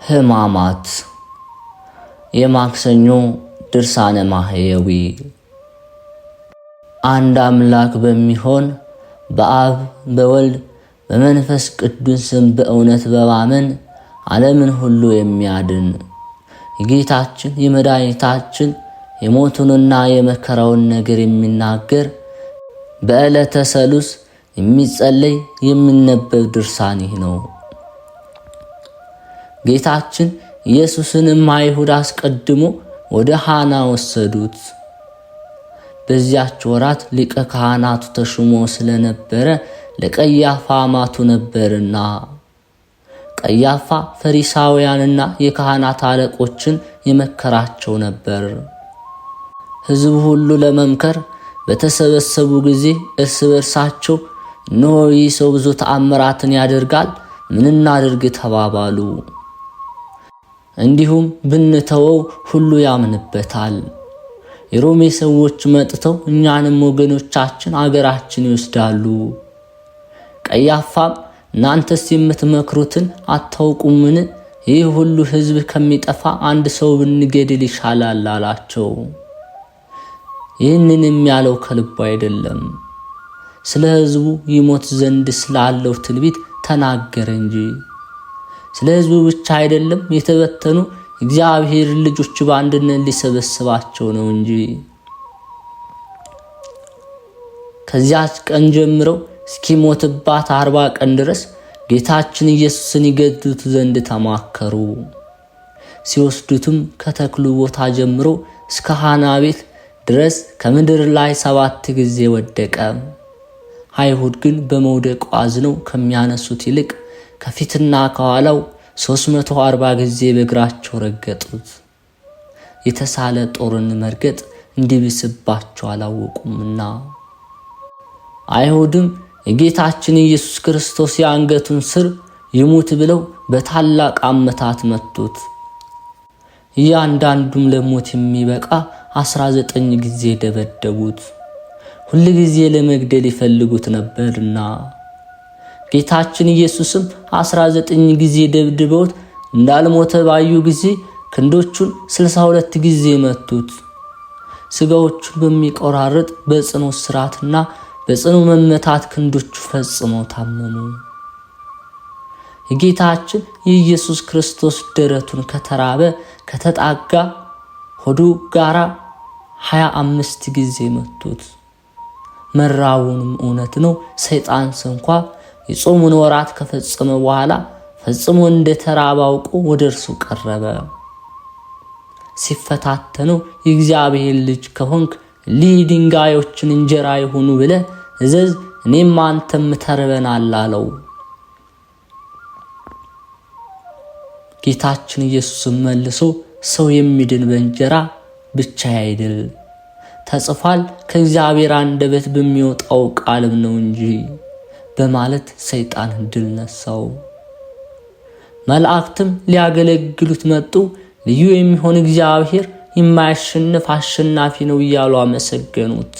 ሕማማት የማክሰኞ ድርሳነ ማህየዊ። አንድ አምላክ በሚሆን በአብ በወልድ በመንፈስ ቅዱስ ስም በእውነት በማመን ዓለምን ሁሉ የሚያድን የጌታችን የመድኃኒታችን የሞቱንና የመከራውን ነገር የሚናገር በዕለተ ሰሉስ የሚጸለይ የሚነበብ ድርሳን ይህ ነው። ጌታችን ኢየሱስንም አይሁድ አስቀድሞ ወደ ሐና ወሰዱት። በዚያች ወራት ሊቀ ካህናቱ ተሹሞ ስለነበረ ለቀያፋ አማቱ ነበርና፣ ቀያፋ ፈሪሳውያንና የካህናት አለቆችን የመከራቸው ነበር። ሕዝቡ ሁሉ ለመምከር በተሰበሰቡ ጊዜ እርስ በርሳቸው እነሆ ይህ ሰው ብዙ ተአምራትን ያደርጋል፣ ምን እናድርግ ተባባሉ። እንዲሁም ብንተወው ሁሉ ያምንበታል። የሮሜ ሰዎች መጥተው እኛንም ወገኖቻችን አገራችን ይወስዳሉ። ቀያፋም እናንተስ የምትመክሩትን አታውቁምን? ይህ ሁሉ ሕዝብ ከሚጠፋ አንድ ሰው ብንገድል ይሻላል አላቸው። ይህንንም ያለው ከልቡ አይደለም፣ ስለ ሕዝቡ ይሞት ዘንድ ስላለው ትንቢት ተናገረ እንጂ። ስለ ሕዝቡ ብቻ አይደለም፣ የተበተኑ እግዚአብሔር ልጆች በአንድነት ሊሰበስባቸው ነው እንጂ። ከዚያች ቀን ጀምረው እስኪሞትባት 40 ቀን ድረስ ጌታችን ኢየሱስን ይገድሉት ዘንድ ተማከሩ። ሲወስዱትም ከተክሉ ቦታ ጀምሮ እስከ ሐና ቤት ድረስ ከምድር ላይ 7 ጊዜ ወደቀ። አይሁድ ግን በመውደቁ አዝነው ከሚያነሱት ይልቅ ከፊትና ከኋላው 340 ጊዜ በእግራቸው ረገጡት። የተሳለ ጦርን መርገጥ እንዲብስባቸው አላወቁምና። አይሁድም የጌታችን ኢየሱስ ክርስቶስ የአንገቱን ስር ይሙት ብለው በታላቅ አመታት መቱት። እያንዳንዱም ለሞት የሚበቃ 19 ጊዜ ደበደቡት። ሁሉ ጊዜ ለመግደል ይፈልጉት ነበርና። ጌታችን ኢየሱስም 19 ጊዜ ደብድበውት እንዳልሞተ ባዩ ጊዜ ክንዶቹን 62 ጊዜ መቱት። ስጋዎቹን በሚቆራርጥ በጽኑ እስራትና በጽኑ መመታት ክንዶቹ ፈጽመው ታመሙ። የጌታችን የኢየሱስ ክርስቶስ ደረቱን ከተራበ ከተጣጋ ሆዱ ጋራ 25 ጊዜ መቱት። መራቡንም እውነት ነው። ሰይጣን እንኳ የጾሙን ወራት ከፈጸመ በኋላ ፈጽሞ እንደተራበ አውቆ ወደ እርሱ ቀረበ። ሲፈታተነው የእግዚአብሔር ልጅ ከሆንክ ድንጋዮችን እንጀራ ይሁኑ ብለህ እዘዝ፣ እኔም አንተም ተርበናል አለው። ጌታችን ኢየሱስም መልሶ ሰው የሚድን በእንጀራ ብቻ አይደል፣ ተጽፏል ከእግዚአብሔር አንደበት በሚወጣው ቃልም ነው እንጂ በማለት ሰይጣን ድል ነሳው። መላእክትም ሊያገለግሉት መጡ። ልዩ የሚሆን እግዚአብሔር የማያሸንፍ አሸናፊ ነው እያሉ አመሰገኑት።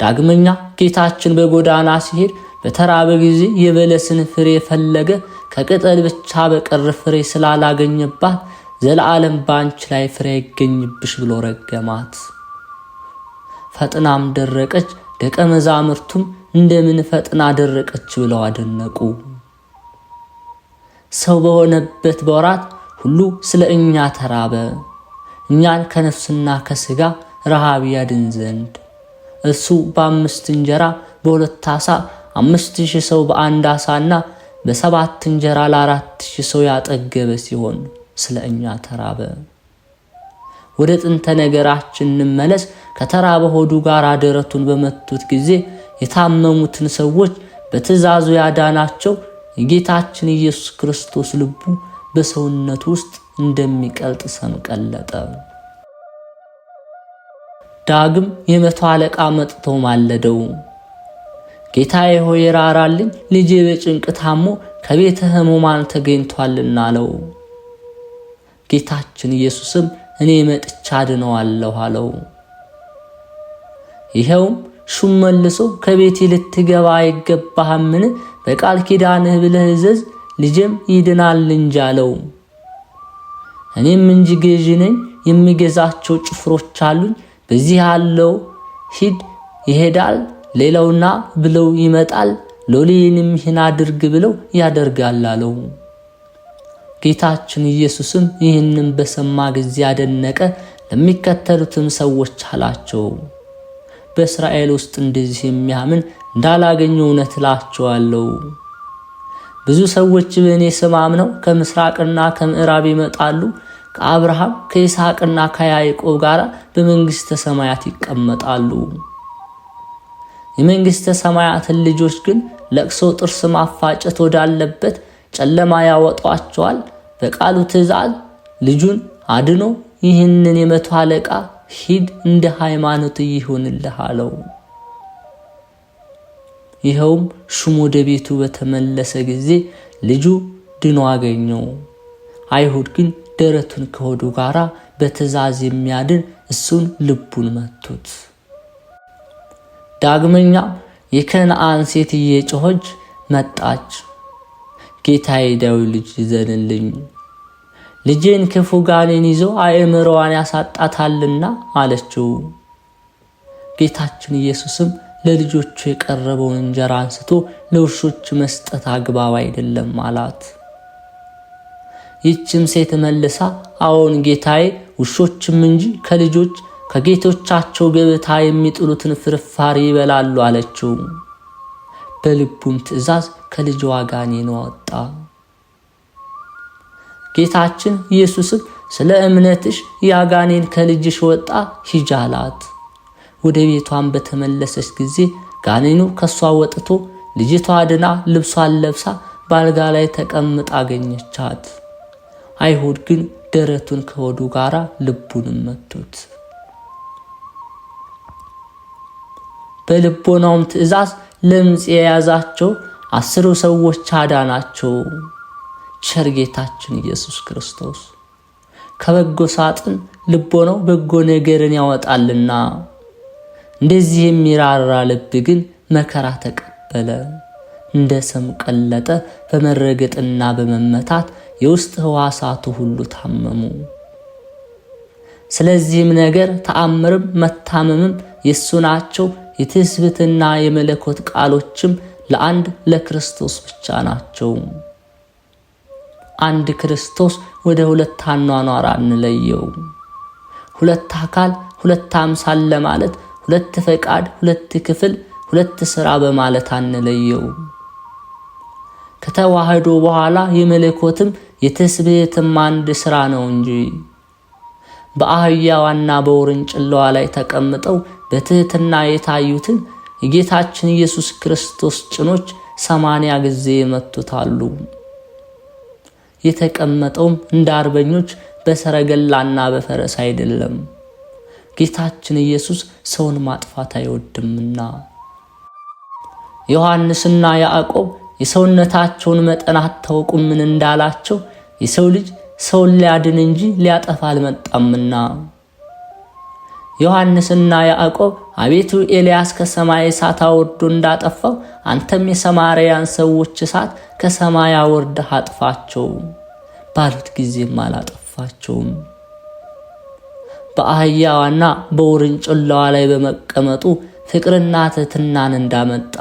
ዳግመኛ ጌታችን በጎዳና ሲሄድ በተራበ ጊዜ የበለስን ፍሬ ፈለገ። ከቅጠል ብቻ በቀር ፍሬ ስላላገኘባት ዘላለም ባንቺ ላይ ፍሬ አይገኝብሽ ብሎ ረገማት። ፈጥናም ደረቀች። ደቀ መዛሙርቱም እንደምን ፈጥና ደረቀች ብለው አደነቁ። ሰው በሆነበት በወራት ሁሉ ስለ እኛ ተራበ፣ እኛን ከነፍስና ከስጋ ረሃብ ያድን ዘንድ። እሱ በ5 እንጀራ በ2 ዓሣ 5000 ሰው በአንድ ዓሣና በ7 እንጀራ ለ4000 ሰው ያጠገበ ሲሆን ስለ እኛ ተራበ። ወደ ጥንተ ነገራችን እንመለስ። ከተራበ ሆዱ ጋር ደረቱን በመቱት ጊዜ የታመሙትን ሰዎች በትእዛዙ ያዳናቸው የጌታችን ኢየሱስ ክርስቶስ ልቡ በሰውነቱ ውስጥ እንደሚቀልጥ ሰም ቀለጠ። ዳግም የ100 አለቃ መጥቶ ማለደው። ጌታዬ ሆይ ራራልኝ፣ ልጄ በጭንቅ ታሞ ከቤተ ሕሙማን ተገኝቷልና አለው። ጌታችን ኢየሱስም እኔ መጥቻ አድነዋለሁ አለው። ይሄውም ሹም መልሶ ከቤቴ ልትገባ አይገባህምን? በቃል ኪዳንህ ብለህ እዘዝ፣ ልጅም ይድናል እንጂ አለው። እኔም እንጂ ገዢ ነኝ፣ የሚገዛቸው ጭፍሮች አሉኝ። በዚህ ያለው ሂድ ይሄዳል፣ ሌላውና ብለው ይመጣል፣ ሎሌንም ይህን አድርግ ብለው ያደርጋል አለው። ጌታችን ኢየሱስም ይህንን በሰማ ጊዜ አደነቀ። ለሚከተሉትም ሰዎች አላቸው፣ በእስራኤል ውስጥ እንደዚህ የሚያምን እንዳላገኘው እውነት እላችኋለሁ። ብዙ ሰዎች በእኔ ስም አምነው ከምስራቅና ከምዕራብ ይመጣሉ፣ ከአብርሃም ከይስሐቅና ከያዕቆብ ጋር በመንግሥተ ሰማያት ይቀመጣሉ። የመንግሥተ ሰማያትን ልጆች ግን ለቅሶ ጥርስ ማፋጨት ወዳለበት ጨለማ ያወጧቸዋል። በቃሉ ትእዛዝ ልጁን አድኖ ይህንን የመቶ አለቃ ሂድ እንደ ሃይማኖት ይሁንልህ አለው። ይኸውም ሹም ወደ ቤቱ በተመለሰ ጊዜ ልጁ ድኖ አገኘው። አይሁድ ግን ደረቱን ከሆዱ ጋር በትእዛዝ የሚያድን እሱን ልቡን መቱት። ዳግመኛ የከነዓን ሴት እየጮኸች መጣች። ጌታዬ ዳዊት ልጅ ይዘንልኝ፣ ልጄን ክፉ ጋኔን ይዞ አእምሮዋን ያሳጣታልና አለችው። ጌታችን ኢየሱስም ለልጆቹ የቀረበውን እንጀራ አንስቶ ለውሾች መስጠት አግባብ አይደለም አላት። ይህችም ሴት መልሳ አዎን ጌታዬ፣ ውሾችም እንጂ ከልጆች ከጌቶቻቸው ገበታ የሚጥሉትን ፍርፋሪ ይበላሉ አለችው። በልቡም ትእዛዝ ከልጅዋ ጋኔን ወጣ። ጌታችን ኢየሱስም ስለ እምነትሽ ያ ጋኔን ከልጅሽ ወጣ፣ ሂጂ አላት። ወደ ቤቷም በተመለሰች ጊዜ ጋኔኑ ከሷ ወጥቶ ልጅቷ ድና ልብሷን ለብሳ ባልጋ ላይ ተቀምጣ አገኘቻት። አይሁድ ግን ደረቱን ከሆዱ ጋር ልቡንም መቱት። በልቦናውም ትእዛዝ ለምጽ የያዛቸው 10 ሰዎች አዳናቸው። ቸር ጌታችን ኢየሱስ ክርስቶስ ከበጎ ሳጥን ልቦናው በጎ ነገርን ያወጣልና፣ እንደዚህ የሚራራ ልብ ግን መከራ ተቀበለ። እንደ ሰም ቀለጠ፣ በመረገጥና በመመታት የውስጥ ሕዋሳቱ ሁሉ ታመሙ። ስለዚህም ነገር ተአምርም መታመምም የሱ ናቸው። የትስብእትና የመለኮት ቃሎችም ለአንድ ለክርስቶስ ብቻ ናቸው። አንድ ክርስቶስ ወደ 2 አኗኗር አንለየው። 2 አካል 2 አምሳል ለማለት 2 ፈቃድ 2 ክፍል 2 ሥራ በማለት አንለየው። ከተዋህዶ በኋላ የመለኮትም የትስብእትም አንድ ሥራ ነው እንጂ። በአህያዋና በውርንጭላዋ ላይ ተቀምጠው በትህትና የታዩትን የጌታችን ኢየሱስ ክርስቶስ ጭኖች 80 ጊዜ ይመቱታሉ። የተቀመጠውም እንደ አርበኞች በሰረገላና በፈረስ አይደለም፣ ጌታችን ኢየሱስ ሰውን ማጥፋት አይወድምና። ዮሐንስና ያዕቆብ የሰውነታቸውን መጠን አታውቁም ምን እንዳላቸው የሰው ልጅ ሰውን ሊያድን እንጂ ሊያጠፋ አልመጣምና። ዮሐንስና ያዕቆብ አቤቱ ኤልያስ ከሰማይ እሳት አውርዶ እንዳጠፋው አንተም የሰማርያን ሰዎች እሳት ከሰማይ አውርደህ አጥፋቸው ባሉት ጊዜም አላጠፋቸውም። በአህያዋና በውርንጭላዋ ላይ በመቀመጡ ፍቅርና ትሕትናን እንዳመጣ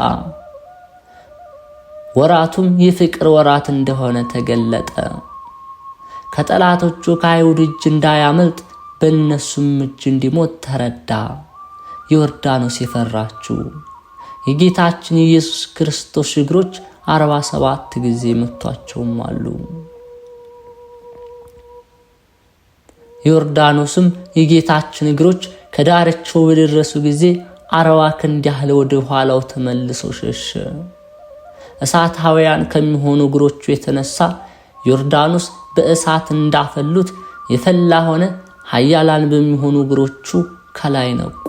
ወራቱም የፍቅር ወራት እንደሆነ ተገለጠ። ከጠላቶቹ ከአይሁድ እጅ እንዳያመልጥ በእነሱም እጅ እንዲሞት ተረዳ። ዮርዳኖስ የፈራችው የጌታችን ኢየሱስ ክርስቶስ እግሮች 47 ጊዜ መቷቸውም አሉ። ዮርዳኖስም የጌታችን እግሮች ከዳርቻው በደረሱ ጊዜ 40 ክንድ ያህል ወደ ኋላው ተመልሶ ሸሸ። እሳታውያን ከሚሆኑ እግሮቹ የተነሳ ዮርዳኖስ በእሳት እንዳፈሉት የፈላ ሆነ። ኃያላን በሚሆኑ እግሮቹ ከላይ ነቁ።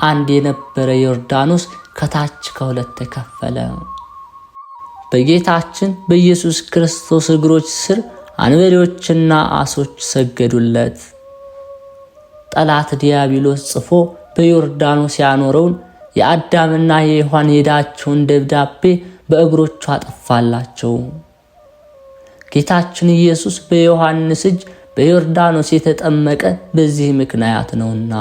አንድ የነበረ ዮርዳኖስ ከታች ከ2 ተከፈለ። በጌታችን በኢየሱስ ክርስቶስ እግሮች ስር አንበሪዎችና አሶች ሰገዱለት። ጠላት ዲያብሎስ ጽፎ በዮርዳኖስ ያኖረውን የአዳምና የሔዋን የዕዳቸውን ደብዳቤ በእግሮቹ አጠፋላቸው። ጌታችን ኢየሱስ በዮሐንስ እጅ በዮርዳኖስ የተጠመቀ በዚህ ምክንያት ነውና።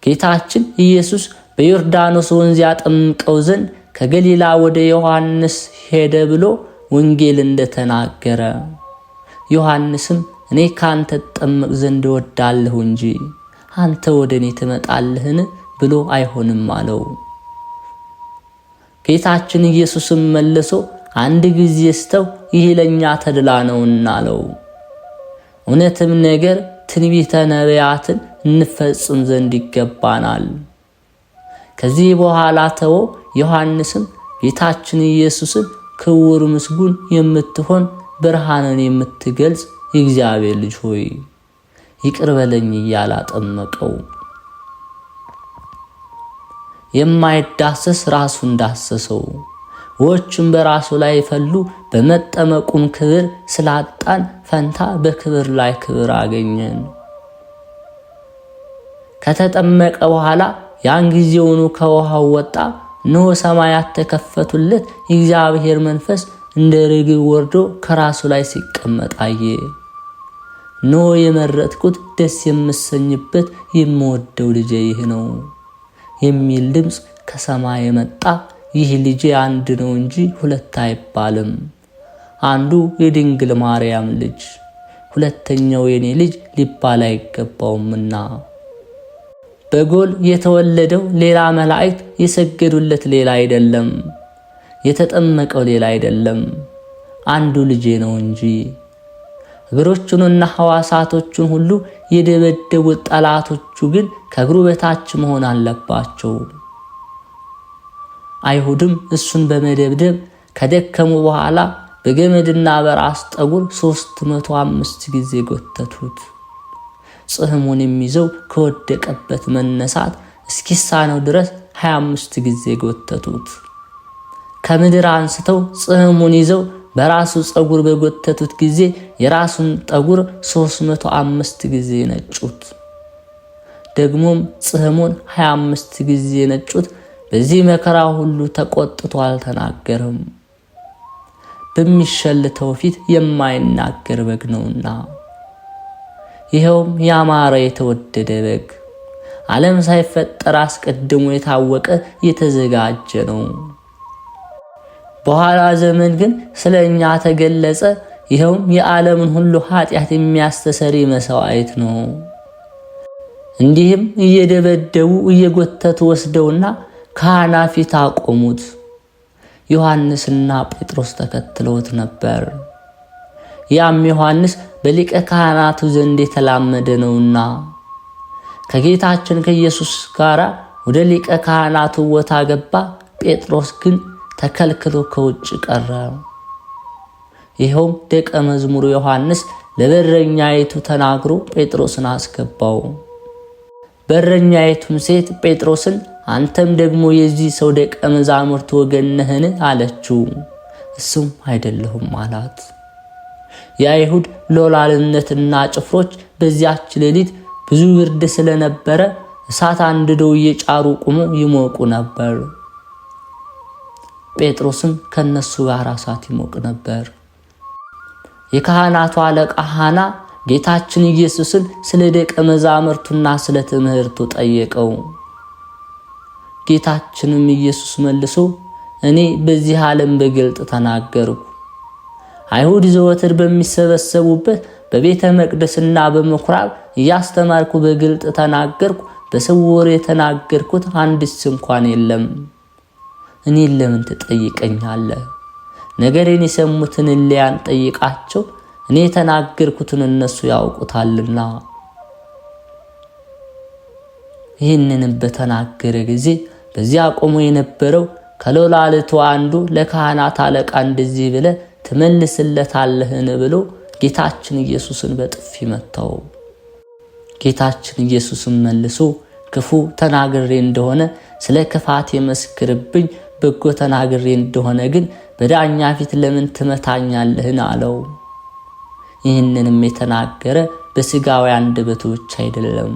ጌታችን ኢየሱስ በዮርዳኖስ ወንዝ ያጠምቀው ዘንድ ከገሊላ ወደ ዮሐንስ ሄደ ብሎ ወንጌል እንደተናገረ፣ ዮሐንስም እኔ ካንተ ተጠመቅ ዘንድ እወዳለሁ እንጂ አንተ ወደኔ ትመጣለህን ብሎ አይሆንም አለው። ጌታችን ኢየሱስም መልሶ አንድ ጊዜ ስተው ይህ ለኛ ተድላ ነውና አለው። እውነትም ነገር ትንቢተ ነቢያትን እንፈጽም ዘንድ ይገባናል። ከዚህ በኋላ ተወ። ዮሐንስም ጌታችን ኢየሱስን ክቡር ምስጉን የምትሆን ብርሃንን የምትገልጽ የእግዚአብሔር ልጅ ሆይ ይቅር በለኝ እያለ አጠመቀው። የማይዳሰስ ራሱን ዳሰሰው። ውኆችም በራሱ ላይ ፈሉ። በመጠመቁም ክብር ስላጣን ፈንታ በክብር ላይ ክብር አገኘን። ከተጠመቀ በኋላ ያን ጊዜውኑ ከውሃው ወጣ። እነሆ ሰማያት ተከፈቱለት። የእግዚአብሔር መንፈስ እንደ ርግብ ወርዶ ከራሱ ላይ ሲቀመጥ አየ። እነሆ የመረጥኩት ደስ የምሰኝበት የምወደው ልጄ ይህ ነው የሚል ድምፅ ከሰማይ መጣ። ይህ ልጄ አንድ ነው እንጂ ሁለት አይባልም። አንዱ የድንግል ማርያም ልጅ፣ ሁለተኛው የኔ ልጅ ሊባል አይገባውምና። በጎል የተወለደው ሌላ መላእክት የሰገዱለት ሌላ አይደለም፣ የተጠመቀው ሌላ አይደለም፣ አንዱ ልጄ ነው እንጂ። እግሮቹንና ሕዋሳቶቹን ሁሉ የደበደቡት ጠላቶቹ ግን ከእግሩ በታች መሆን አለባቸው። አይሁድም እሱን በመደብደብ ከደከሙ በኋላ በገመድና በራስ ጠጉር 305 ጊዜ ጎተቱት። ጽሕሙን የሚይዘው ከወደቀበት መነሳት እስኪሳነው ድረስ 25 ጊዜ ጎተቱት። ከምድር አንስተው ጽሕሙን ይዘው በራሱ ጸጉር በጎተቱት ጊዜ የራሱን ጠጉር 305 ጊዜ ነጩት። ደግሞም ጽሕሙን 25 ጊዜ ነጩት። በዚህ መከራ ሁሉ ተቆጥቶ አልተናገረም። በሚሸልተው ፊት የማይናገር በግ ነውና። ይኸውም ያማረ የተወደደ በግ ዓለም ሳይፈጠር አስቀድሞ የታወቀ የተዘጋጀ ነው። በኋላ ዘመን ግን ስለኛ ተገለጸ። ይኸውም የዓለምን ሁሉ ኃጢአት የሚያስተሰርይ መሥዋዕት ነው። እንዲህም እየደበደቡ እየጎተቱ ወስደውና ካህናት ፊት አቆሙት። ዮሐንስና ጴጥሮስ ተከትለውት ነበር። ያም ዮሐንስ በሊቀ ካህናቱ ዘንድ የተላመደ ነውና ከጌታችን ከኢየሱስ ጋር ወደ ሊቀ ካህናቱ ቦታ ገባ። ጴጥሮስ ግን ተከልክሎ ከውጭ ቀረ። ይኸውም ደቀ መዝሙሩ ዮሐንስ ለበረኛይቱ ተናግሮ ጴጥሮስን አስገባው። በረኛይቱም ሴት ጴጥሮስን አንተም ደግሞ የዚህ ሰው ደቀ መዛሙርት ወገን ነህን? አለችው። እሱም አይደለሁም አላት። የአይሁድ ሎላልነትና ጭፍሮች በዚያች ሌሊት ብዙ ብርድ ስለነበረ እሳት አንድደው እየጫሩ ቆመው ይሞቁ ነበር። ጴጥሮስም ከነሱ ጋር እሳት ይሞቅ ነበር። የካህናቱ አለቃ ሐና ጌታችን ኢየሱስን ስለ ደቀ መዛሙርቱና ስለ ትምህርቱ ጠየቀው። ጌታችንም ኢየሱስ መልሶ እኔ በዚህ ዓለም በግልጥ ተናገርኩ። አይሁድ ዘወትር በሚሰበሰቡበት በቤተ መቅደስና በምኩራብ እያስተማርኩ በግልጥ ተናገርኩ። በስውር የተናገርኩት አንድስ እንኳን የለም። እኔን ለምን ትጠይቀኛለህ? ነገሬን የሰሙትን እሊያን ጠይቃቸው፣ እኔ የተናገርኩትን እነሱ ያውቁታልና። ይህንንም በተናገረ ጊዜ በዚያ ቆሞ የነበረው ከሎላልቱ አንዱ ለካህናት አለቃ እንደዚህ ብለህ ትመልስለታለህን ብሎ ጌታችን ኢየሱስን በጥፊ መታው። ጌታችን ኢየሱስም መልሶ ክፉ ተናግሬ እንደሆነ ስለ ክፋት የመስክርብኝ፣ በጎ ተናግሬ እንደሆነ ግን በዳኛ ፊት ለምን ትመታኛለህን አለው። ይህንንም የተናገረ በሥጋዊ አንደበቱ ብቻ አይደለም፣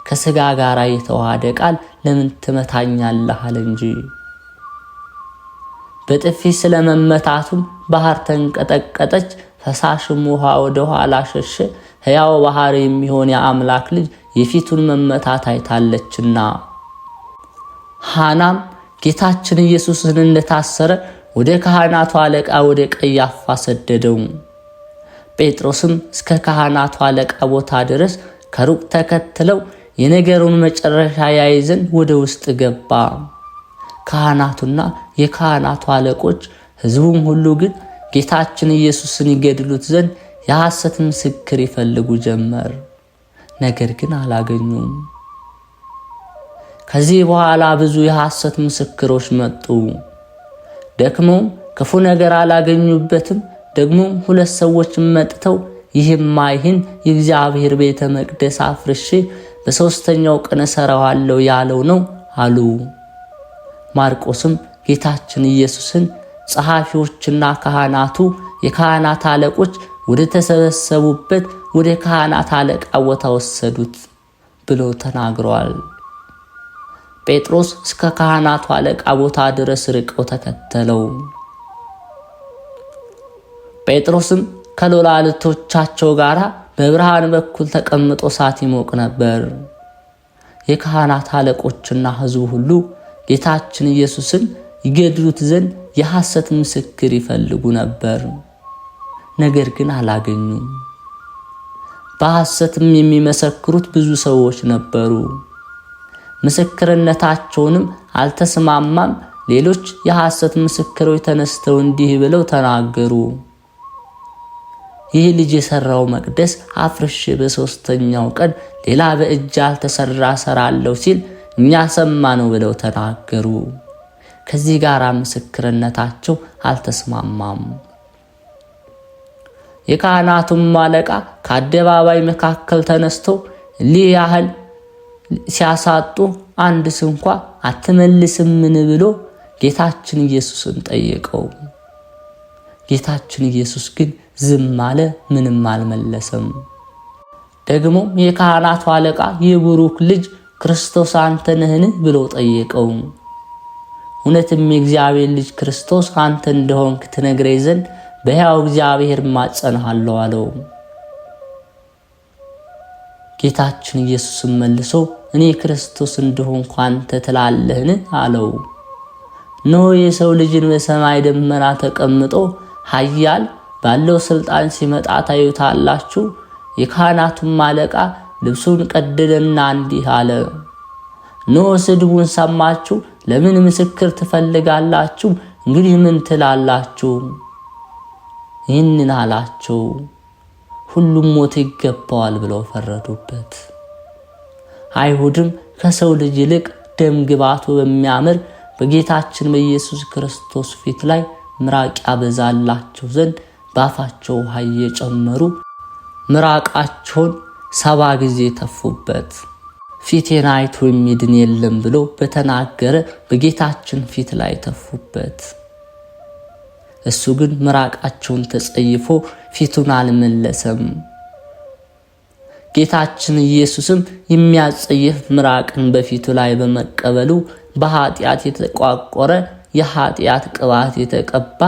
ከሥጋ ጋር የተዋሃደ ቃል ለምን ትመታኛለህ አለ እንጂ። በጥፊ ስለመመታቱም ባህር ተንቀጠቀጠች፣ ፈሳሽም ውሃ ወደ ኋላ ሸሸ። ሕያው ባህር የሚሆን የአምላክ ልጅ የፊቱን መመታት አይታለችና። ሐናም ጌታችን ኢየሱስን እንደታሰረ ወደ ካህናቱ አለቃ ወደ ቀያፋ ሰደደው። ጴጥሮስም እስከ ካህናቱ አለቃ ቦታ ድረስ ከሩቅ ተከትለው የነገሩን መጨረሻ ያይ ዘንድ ወደ ውስጥ ገባ። ካህናቱና የካህናቱ አለቆች ሕዝቡም ሁሉ ግን ጌታችን ኢየሱስን ይገድሉት ዘንድ የሐሰት ምስክር ይፈልጉ ጀመር። ነገር ግን አላገኙም። ከዚህ በኋላ ብዙ የሐሰት ምስክሮች መጡ። ደክመው ክፉ ነገር አላገኙበትም። ደግሞ 2 ሰዎች መጥተው ይህማ ይህን የእግዚአብሔር ቤተ መቅደስ አፍርሼ በ3ኛው ቀን እሰራዋለሁ ያለው ነው አሉ። ማርቆስም ጌታችን ኢየሱስን ጸሐፊዎችና ካህናቱ የካህናት አለቆች ወደ ተሰበሰቡበት ወደ ካህናት አለቃ ቦታ ወሰዱት ብሎ ተናግሯል። ጴጥሮስ እስከ ካህናቱ አለቃ ቦታ ድረስ ርቀው ተከተለው። ጴጥሮስም ከሎላልቶቻቸው ጋር በብርሃን በኩል ተቀምጦ እሳት ይሞቅ ነበር። የካህናት አለቆችና ሕዝቡ ሁሉ ጌታችን ኢየሱስን ይገድሉት ዘንድ የሐሰት ምስክር ይፈልጉ ነበር። ነገር ግን አላገኙም። በሐሰትም የሚመሰክሩት ብዙ ሰዎች ነበሩ። ምስክርነታቸውንም አልተስማማም። ሌሎች የሐሰት ምስክሮች ተነስተው እንዲህ ብለው ተናገሩ። ይህ ልጅ የሰራው መቅደስ አፍርሼ በ3ኛው ቀን ሌላ በእጅ ያልተሰራ ሰራለሁ ሲል እኛ ሰማነው ብለው ተናገሩ። ከዚህ ጋር ምስክርነታቸው አልተስማማም። የካህናቱም አለቃ ከአደባባይ መካከል ተነስቶ እንዲህ ያህል ሲያሳጡ አንድ ስንኳ አትመልስምን ብሎ ጌታችን ኢየሱስን ጠየቀው። ጌታችን ኢየሱስ ግን ዝም አለ፣ ምንም አልመለሰም። ደግሞ የካህናቱ አለቃ የብሩክ ልጅ ክርስቶስ አንተ ነህን ብሎ ጠየቀው። እውነትም የእግዚአብሔር ልጅ ክርስቶስ አንተ እንደሆንክ ትነግረኝ ዘንድ በሕያው እግዚአብሔር ማጸንሃለሁ አለው። ጌታችን ኢየሱስም መልሶ እኔ ክርስቶስ እንደሆንኩ አንተ ትላለህን አለው። እነሆ የሰው ልጅን በሰማይ ደመና ተቀምጦ ኃያል ባለው ስልጣን ሲመጣ ታዩታላችሁ። የካህናቱም አለቃ ልብሱን ቀደደና እንዲህ አለ፣ እነሆ ስድቡን ሰማችሁ። ለምን ምስክር ትፈልጋላችሁ? እንግዲህ ምን ትላላችሁ? ይህንን አላቸው። ሁሉም ሞት ይገባዋል ብለው ፈረዱበት። አይሁድም ከሰው ልጅ ይልቅ ደም ግባቱ በሚያምር በጌታችን በኢየሱስ ክርስቶስ ፊት ላይ ምራቅ ያበዛላቸው ዘንድ ባፋቸው ውሃ እየጨመሩ ምራቃቸውን 7 ጊዜ ተፉበት። ፊቴን አይቶ የሚድን የለም ብሎ በተናገረ በጌታችን ፊት ላይ ተፉበት። እሱ ግን ምራቃቸውን ተጸይፎ ፊቱን አልመለሰም። ጌታችን ኢየሱስም የሚያጸይፍ ምራቅን በፊቱ ላይ በመቀበሉ በኃጢአት የተቋቆረ የኃጢአት ቅባት የተቀባ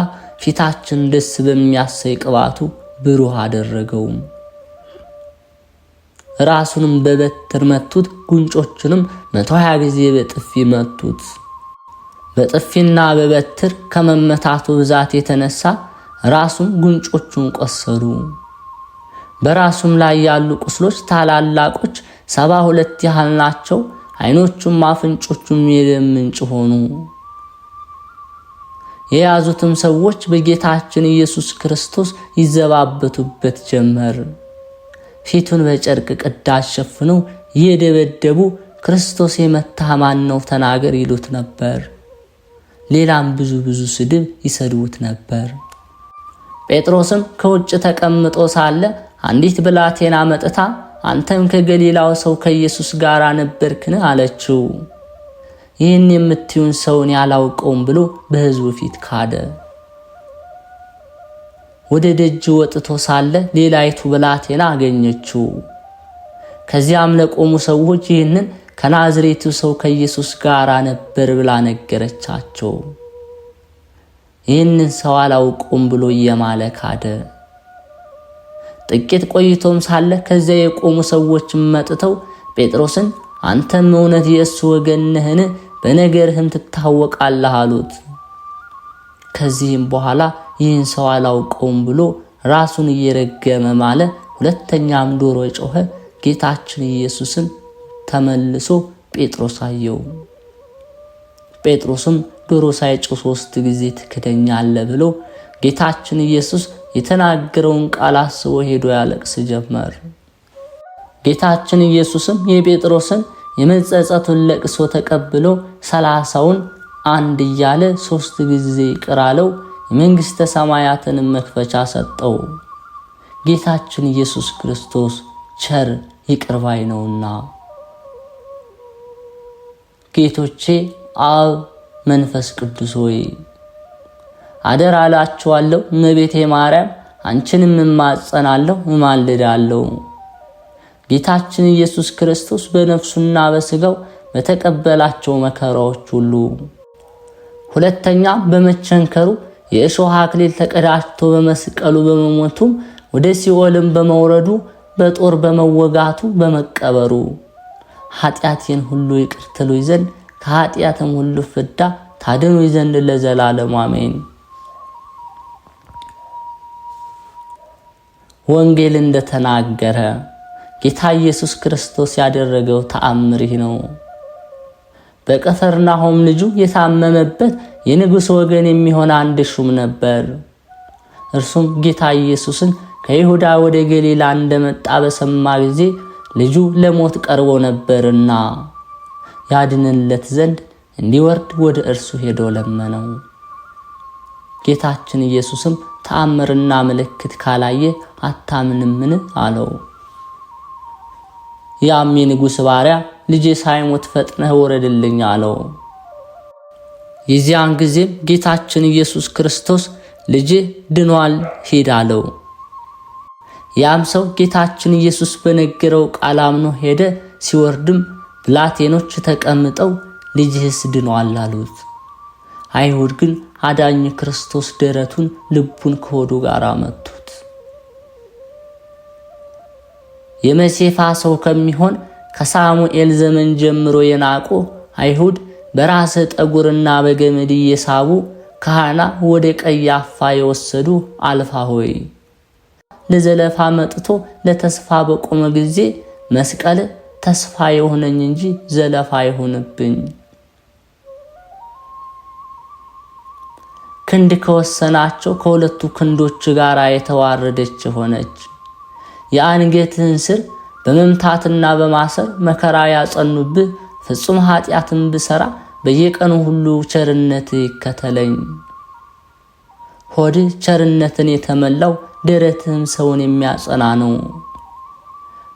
ፊታችን ደስ በሚያሰይ ቅባቱ ብሩህ አደረገው። ራሱንም በበትር መቱት፣ ጉንጮቹንም 120 ጊዜ በጥፊ መቱት። በጥፊና በበትር ከመመታቱ ብዛት የተነሳ ራሱን ጉንጮቹን ቆሰሉ። በራሱም ላይ ያሉ ቁስሎች ታላላቆች 72 ያህል ናቸው። ዓይኖቹም አፍንጮቹም የደም ምንጭ ሆኑ። የያዙትም ሰዎች በጌታችን ኢየሱስ ክርስቶስ ይዘባበቱበት ጀመር። ፊቱን በጨርቅ ቅዳጅ ሸፍነው እየደበደቡ ክርስቶስ የመታህ ማን ነው ተናገር ይሉት ነበር። ሌላም ብዙ ስድብ ይሰድቡት ነበር። ጴጥሮስም ከውጭ ተቀምጦ ሳለ አንዲት ብላቴና መጥታ አንተም ከገሊላው ሰው ከኢየሱስ ጋር ነበርክን አለችው። ይህን የምትዩን ሰውን ያላውቀውም ብሎ በሕዝቡ ፊት ካደ። ወደ ደጅ ወጥቶ ሳለ ሌላይቱ ብላቴና አገኘችው። ከዚያም ለቆሙ ሰዎች ይህንን ከናዝሬቱ ሰው ከኢየሱስ ጋር ነበር ብላ ነገረቻቸው። ይህንን ሰው አላውቀውም ብሎ እየማለ ካደ። ጥቂት ቆይቶም ሳለ ከዚያ የቆሙ ሰዎች መጥተው ጴጥሮስን አንተም እውነት የእሱ ወገን ነህን? በነገርህም ትታወቃለህ አሉት። ከዚህም በኋላ ይህን ሰው አላውቀውም ብሎ ራሱን እየረገመ ማለ። ሁለተኛም ዶሮ ጮኸ። ጌታችን ኢየሱስም ተመልሶ ጴጥሮስ አየው። ጴጥሮስም ዶሮ ሳይጮህ 3 ጊዜ ትክደኛለህ ብሎ ጌታችን ኢየሱስ የተናገረውን ቃል አስቦ ሄዶ ያለቅስ ጀመር። ጌታችን ኢየሱስም የጴጥሮስን የመጸጸቱን ለቅሶ ተቀብሎ 30ውን አንድ እያለ 3 ጊዜ ይቅር አለው። የመንግሥተ ሰማያትን መክፈቻ ሰጠው። ጌታችን ኢየሱስ ክርስቶስ ቸር ይቅር ባይ ነውና። ጌቶቼ አብ መንፈስ ቅዱስ ሆይ አደራ እላችኋለሁ። እመቤቴ ማርያም አንቺንም እማጸናለሁ እማልዳለሁ። ጌታችን ኢየሱስ ክርስቶስ በነፍሱና በስጋው በተቀበላቸው መከራዎች ሁሉ ሁለተኛ በመቸንከሩ የእሾህ አክሊል ተቀዳጅቶ በመስቀሉ በመሞቱም ወደ ሲኦልም በመውረዱ በጦር በመወጋቱ በመቀበሩ ኃጢአቴን ሁሉ ይቅር ትሉኝ ዘንድ ከኃጢአትም ሁሉ ፍዳ ታድኑኝ ዘንድ ለዘላለሙ አሜን። ወንጌል እንደተናገረ ጌታ ኢየሱስ ክርስቶስ ያደረገው ተአምር ይህ ነው። በቅፍርናሆም ልጁ የታመመበት የንጉሥ ወገን የሚሆን አንድ ሹም ነበር። እርሱም ጌታ ኢየሱስን ከይሁዳ ወደ ገሊላ እንደመጣ በሰማ ጊዜ ልጁ ለሞት ቀርቦ ነበርና ያድንለት ዘንድ እንዲወርድ ወደ እርሱ ሄዶ ለመነው። ጌታችን ኢየሱስም ተአምርና ምልክት ካላየ አታምንምን አለው። ያም የንጉሥ ባሪያ ልጄ ሳይሞት ፈጥነህ ወረድልኝ አለው። የዚያን ጊዜም ጌታችን ኢየሱስ ክርስቶስ ልጄ ድኗል ሂድ አለው። ያም ሰው ጌታችን ኢየሱስ በነገረው ቃል አምኖ ሄደ። ሲወርድም ብላቴኖች ተቀምጠው ልጅህስ ድኗል አሉት። አይሁድ ግን አዳኝ ክርስቶስ ደረቱን ልቡን ከሆዱ ጋር አመቱት። የመሴፋ ሰው ከሚሆን ከሳሙኤል ዘመን ጀምሮ የናቁ አይሁድ በራስ ጠጉርና በገመድ እየሳቡ ካህና ወደ ቀያፋ የወሰዱ አልፋ ሆይ ለዘለፋ መጥቶ ለተስፋ በቆመ ጊዜ መስቀል ተስፋ የሆነኝ እንጂ ዘለፋ ይሆንብኝ። ክንድ ከወሰናቸው ከሁለቱ ክንዶች ጋር የተዋረደች ሆነች። የአንገትህን ስር በመምታትና በማሰር መከራ ያጸኑብህ ፍጹም ኃጢአትን ብሰራ በየቀኑ ሁሉ ቸርነት ይከተለኝ። ሆድህ ቸርነትን የተመላው ደረትህም ሰውን የሚያጸና ነው።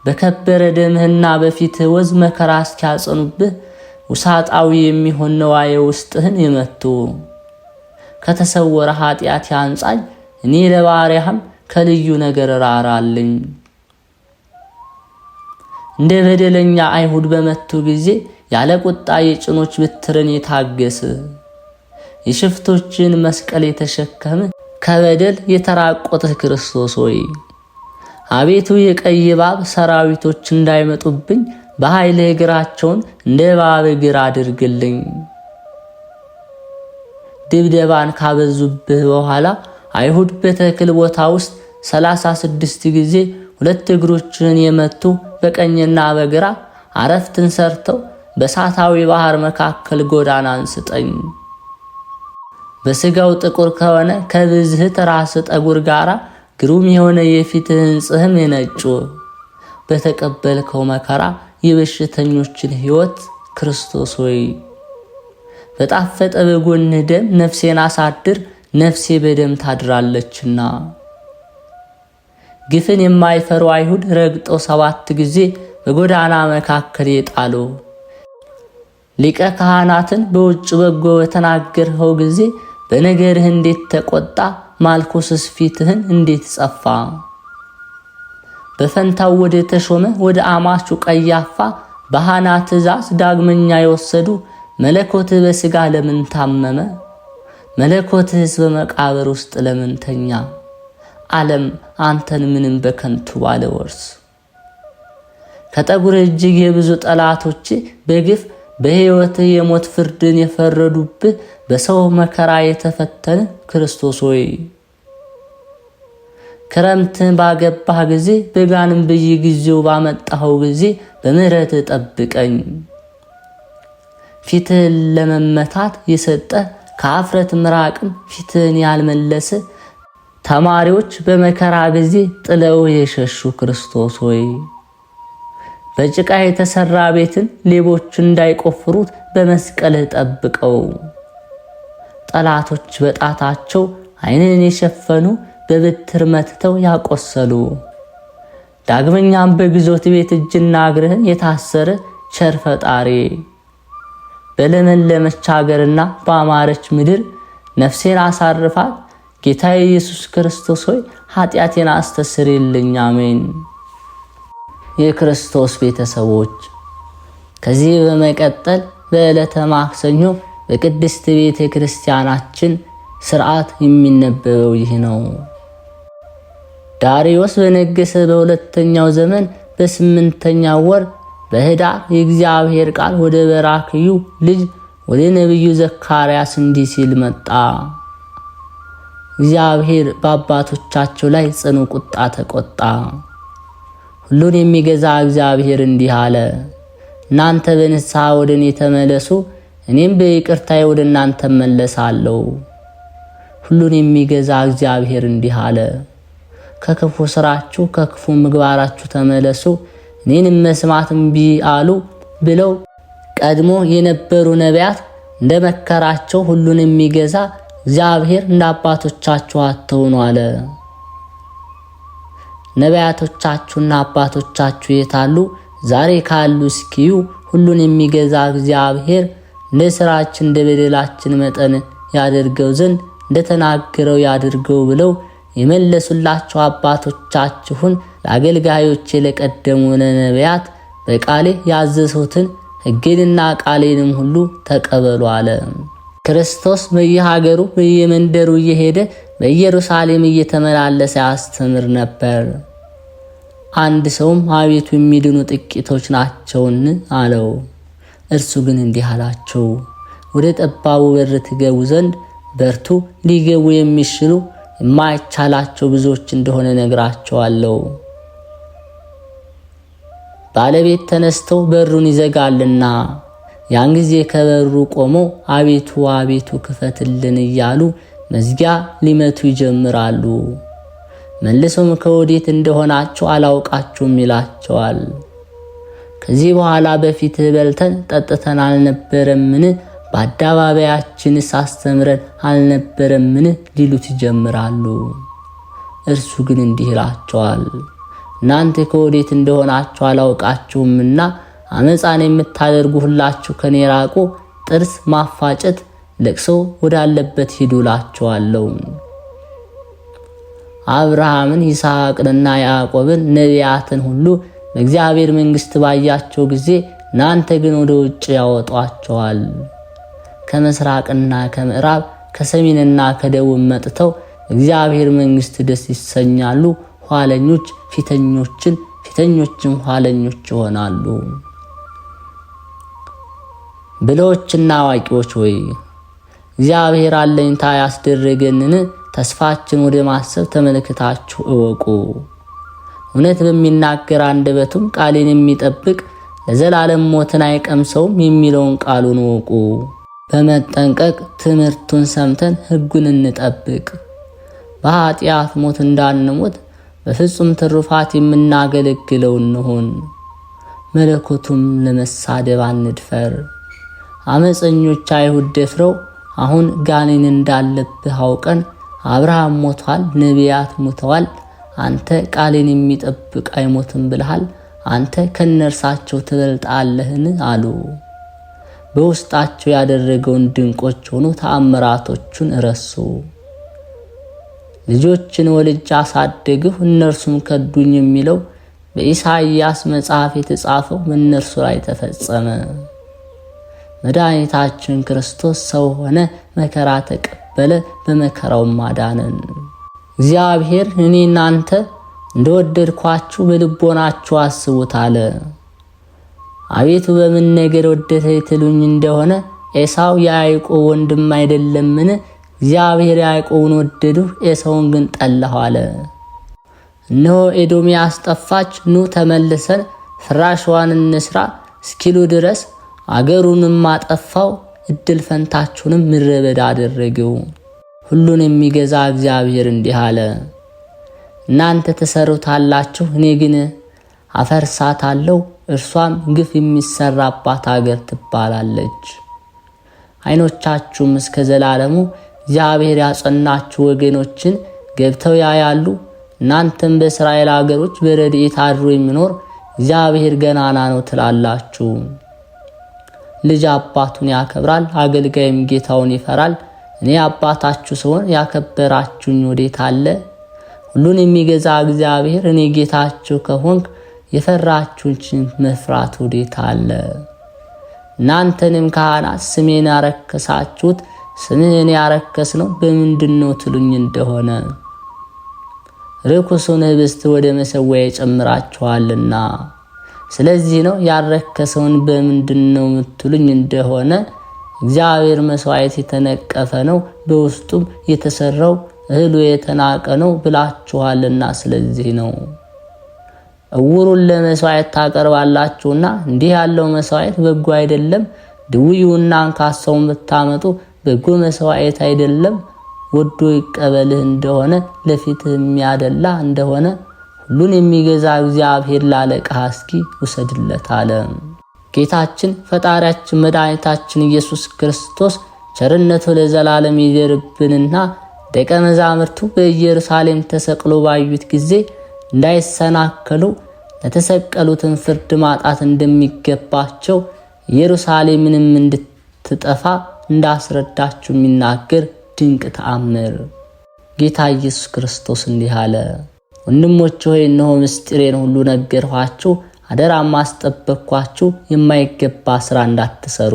በከበረ ደምህና በፊትህ ወዝ መከራ እስኪያጸኑብህ ውሳጣዊ የሚሆን ነዋየ ውስጥህን የመቱ ከተሰወረ ኃጢአት ያንጻኝ እኔ ለባሪያህም ከልዩ ነገር ራራልኝ። እንደ በደለኛ አይሁድ በመቱ ጊዜ ያለ ቁጣ የጭኖች ብትርን የታገሰ የሽፍቶችን መስቀል የተሸከመ ከበደል የተራቆተ ክርስቶስ ሆይ አቤቱ የቀይ እባብ ሰራዊቶች እንዳይመጡብኝ በኃይል እግራቸውን እንደ እባብ እግር አድርግልኝ። ድብደባን ካበዙብህ በኋላ አይሁድ በተክል ቦታ ውስጥ 36 ጊዜ 2 እግሮችን የመቱ በቀኝና በግራ አረፍትን ሰርተው በሳታዊ ባህር መካከል ጎዳናን ስጠኝ። በስጋው ጥቁር ከሆነ ከብዝህት ራስ ጠጉር ጋራ ግሩም የሆነ የፊትህን ጽሕም የነጩ በተቀበልከው መከራ የበሽተኞችን ሕይወት ክርስቶስ ሆይ በጣፈጠ በጎንህ ደም ነፍሴን አሳድር፣ ነፍሴ በደም ታድራለችና። ግፍን የማይፈሩ አይሁድ ረግጠው 7 ጊዜ በጎዳና መካከል የጣሉ ሊቀ ካህናትን በውጭ በጎ በተናገርኸው ጊዜ በነገርህ እንዴት ተቆጣ? ማልኮስስ ፊትህን እንዴት ጸፋ? በፈንታው ወደ ተሾመ ወደ አማቹ ቀያፋ በሐና ትእዛዝ ዳግመኛ የወሰዱ መለኮት በሥጋ ለምን ታመመ? መለኮትህስ በመቃብር ውስጥ ለምን ተኛ? ዓለም አንተን ምንም በከንቱ ባለወርስ። ከጠጉር እጅግ የብዙ ጠላቶች በግፍ በሕይወትህ የሞት ፍርድን የፈረዱብህ በሰው መከራ የተፈተነ ክርስቶስ ሆይ ክረምትን ባገባህ ጊዜ በጋንም በየጊዜው ባመጣኸው ጊዜ በምህረትህ ጠብቀኝ። ፊትህን ለመመታት የሰጠ ከአፍረት ምራቅም ፊትህን ያልመለሰ ተማሪዎች በመከራ ጊዜ ጥለው የሸሹ ክርስቶስ ሆይ በጭቃ የተሰራ ቤትን ሌቦች እንዳይቆፍሩት በመስቀልህ ጠብቀው። ጠላቶች በጣታቸው ዓይንን የሸፈኑ በብትር መትተው ያቆሰሉ ዳግመኛም በግዞት ቤት እጅና እግርህን የታሰረ ቸር ፈጣሪ በለመለመች ሀገርና በአማረች ምድር ነፍሴን አሳርፋት። ጌታ ኢየሱስ ክርስቶስ ሆይ ኃጢአቴን አስተስርይልኝ። አሜን። የክርስቶስ ቤተሰቦች ከዚህ በመቀጠል በዕለተ ማክሰኞ በቅድስት ቤተ ክርስቲያናችን ሥርዓት የሚነበበው ይህ ነው። ዳርዮስ በነገሰ በሁለተኛው ዘመን በ8ኛው ወር በኅዳር የእግዚአብሔር ቃል ወደ በራክዩ ልጅ ወደ ነቢዩ ዘካርያስ እንዲህ ሲል መጣ። እግዚአብሔር በአባቶቻቸው ላይ ጽኑ ቁጣ ተቆጣ። ሁሉን የሚገዛ እግዚአብሔር እንዲህ አለ፣ እናንተ በንስሐ ወደ እኔ ተመለሱ፣ እኔም በይቅርታዬ ወደ እናንተ መለሳለሁ። ሁሉን የሚገዛ እግዚአብሔር እንዲህ አለ፣ ከክፉ ስራችሁ ከክፉ ምግባራችሁ ተመለሱ፣ እኔንም መስማት እምቢ አሉ ብለው ቀድሞ የነበሩ ነቢያት እንደመከራቸው ሁሉን የሚገዛ እግዚአብሔር እንደ አባቶቻችሁ አትሁኑ አለ። ነቢያቶቻችሁና አባቶቻችሁ የታሉ? ዛሬ ካሉ እስኪዩ። ሁሉን የሚገዛ እግዚአብሔር እንደ ሥራችን እንደ በደላችን መጠን ያደርገው ዘንድ እንደተናገረው ያድርገው ብለው የመለሱላቸው አባቶቻችሁን ለአገልጋዮቼ ለቀደሙ ነቢያት በቃሌ ያዘዝሁትን ሕጌንና ቃሌንም ሁሉ ተቀበሉ አለ። ክርስቶስ በየሀገሩ በየመንደሩ እየሄደ በኢየሩሳሌም እየተመላለሰ ያስተምር ነበር። አንድ ሰውም አቤቱ የሚድኑ ጥቂቶች ናቸውን አለው። እርሱ ግን እንዲህ አላቸው፣ ወደ ጠባቡ በር ትገቡ ዘንድ በርቱ። ሊገቡ የሚችሉ የማይቻላቸው ብዙዎች እንደሆነ ነግራቸዋለሁ። ባለቤት ተነስተው በሩን ይዘጋልና ያን ጊዜ ከበሩ ቆመው አቤቱ አቤቱ ክፈትልን እያሉ መዝጊያ ሊመቱ ይጀምራሉ። መልሰውም ከወዴት እንደሆናችሁ አላውቃችሁም ይላቸዋል። ከዚህ በኋላ በፊትህ በልተን ጠጥተን አልነበረምን? በአደባባያችንስ አስተምረን አልነበረምን? ሊሉት ይጀምራሉ። እርሱ ግን እንዲህ ይላቸዋል፣ እናንተ ከወዴት እንደሆናችሁ አላውቃችሁምና አመፃን የምታደርጉ ሁላችሁ ከኔ ራቁ፣ ጥርስ ማፋጨት ለቅሶ ወዳለበት ሂዱ እላችኋለሁ። አብርሃምን ይስሐቅንና ያዕቆብን ነቢያትን ሁሉ በእግዚአብሔር መንግሥት ባያቸው ጊዜ እናንተ ግን ወደ ውጭ ያወጧቸዋል። ከምስራቅና ከምዕራብ ከሰሜንና ከደቡብ መጥተው እግዚአብሔር መንግሥት ደስ ይሰኛሉ። ኋለኞች ፊተኞችን፣ ፊተኞችም ኋለኞች ይሆናሉ። ብልሆችና አዋቂዎች ሆይ እግዚአብሔር አለኝታ ያስደረገንን ተስፋችን ወደ ማሰብ ተመልክታችሁ እወቁ። እውነት በሚናገር አንደበቱም ቃሌን የሚጠብቅ ለዘላለም ሞትን አይቀምሰውም የሚለውን ቃሉን እወቁ። በመጠንቀቅ ትምህርቱን ሰምተን ሕጉን እንጠብቅ። በኃጢአት ሞት እንዳንሞት በፍጹም ትሩፋት የምናገለግለው እንሁን። መለኮቱም ለመሳደብ አንድፈር። አመፀኞች አይሁድ ደፍረው አሁን ጋኔን እንዳለብህ አውቀን አብርሃም ሞቷል፣ ነቢያት ሞተዋል፣ አንተ ቃሌን የሚጠብቅ አይሞትም ብለሃል፣ አንተ ከነርሳቸው ትበልጣለህን አሉ። በውስጣቸው ያደረገውን ድንቆች ሆኑ ተአምራቶቹን ረሱ። ልጆችን ወልጄ አሳደግሁ እነርሱም ከዱኝ የሚለው በኢሳይያስ መጽሐፍ የተጻፈው በእነርሱ ላይ ተፈጸመ። መድኃኒታችን ክርስቶስ ሰው ሆነ፣ መከራ ተቀበለ፣ ተቀበለ፣ በመከራውም አዳነን። እግዚአብሔር እኔ እናንተ እንደወደድኳችሁ በልቦናችሁ አስቡት አለ። አቤቱ በምን ነገር ወደድኸኝ ትሉኝ እንደሆነ ኤሳው የያዕቆብ ወንድም አይደለምን? እግዚአብሔር ያዕቆብን ወደድሁ፣ ኤሳውን ግን ጠላሁ አለ። እነሆ ኤዶምያስ ጠፋች፣ ኑ ተመልሰን ፍራሽዋን እንስራ እስኪሉ ድረስ አገሩንም አጠፋው፣ እድል ፈንታችሁንም ምድረ በዳ አደረገው። ሁሉን የሚገዛ እግዚአብሔር እንዲህ አለ፣ እናንተ ትሰሩታላችሁ፣ እኔ ግን አፈርሳታለሁ፣ እርሷም ግፍ የሚሰራባት አገር ትባላለች። ዓይኖቻችሁም እስከ ዘላለሙ እግዚአብሔር ያጸናችሁ ወገኖችን ገብተው ያያሉ። እናንተም በእስራኤል አገሮች በረድኤት አድሮ የሚኖር እግዚአብሔር ገናና ነው ትላላችሁ። ልጅ አባቱን ያከብራል፣ አገልጋይም ጌታውን ይፈራል። እኔ አባታችሁ ስሆን ያከበራችሁኝ ወዴት አለ? ሁሉን የሚገዛ እግዚአብሔር እኔ ጌታችሁ ከሆንክ የፈራችሁኝ መፍራት ወዴት አለ? እናንተንም ካህናት ስሜን ያረከሳችሁት ስምህን ያረከስነው በምንድነው ትሉኝ እንደሆነ ርኩሱን ህብስት ወደ መሠዊያ ይጨምራችኋልና፣ ስለዚህ ነው ያረከሰውን በምንድነው ምትሉኝ እንደሆነ እግዚአብሔር መስዋዕት የተነቀፈ ነው፣ በውስጡም የተሰራው እህሉ የተናቀ ነው ብላችኋልና ስለዚህ ነው። እውሩን ለመስዋዕት ታቀርባላችሁና እንዲህ ያለው መስዋዕት በጎ አይደለም። ድውዩና አንካሳውን ብታመጡ በጎ መስዋዕት አይደለም። ወዶ ይቀበልህ እንደሆነ ለፊትህ የሚያደላ እንደሆነ ሁሉን የሚገዛ እግዚአብሔር ላለቃህ እስኪ ውሰድለት አለ። ጌታችን ፈጣሪያችን መድኃኒታችን ኢየሱስ ክርስቶስ ቸርነቱ ለዘላለም ይደርብንና ደቀ መዛሙርቱ በኢየሩሳሌም ተሰቅሎ ባዩት ጊዜ እንዳይሰናከሉ ለተሰቀሉትን ፍርድ ማጣት እንደሚገባቸው ኢየሩሳሌምንም እንድትጠፋ እንዳስረዳችሁ የሚናገር ድንቅ ተአምር። ጌታ ኢየሱስ ክርስቶስ እንዲህ አለ፣ ወንድሞቼ ሆይ እነሆ ምስጢሬን ሁሉ ነገርኋችሁ፣ አደራም አስጠበቅኳችሁ፣ የማይገባ ሥራ እንዳትሰሩ።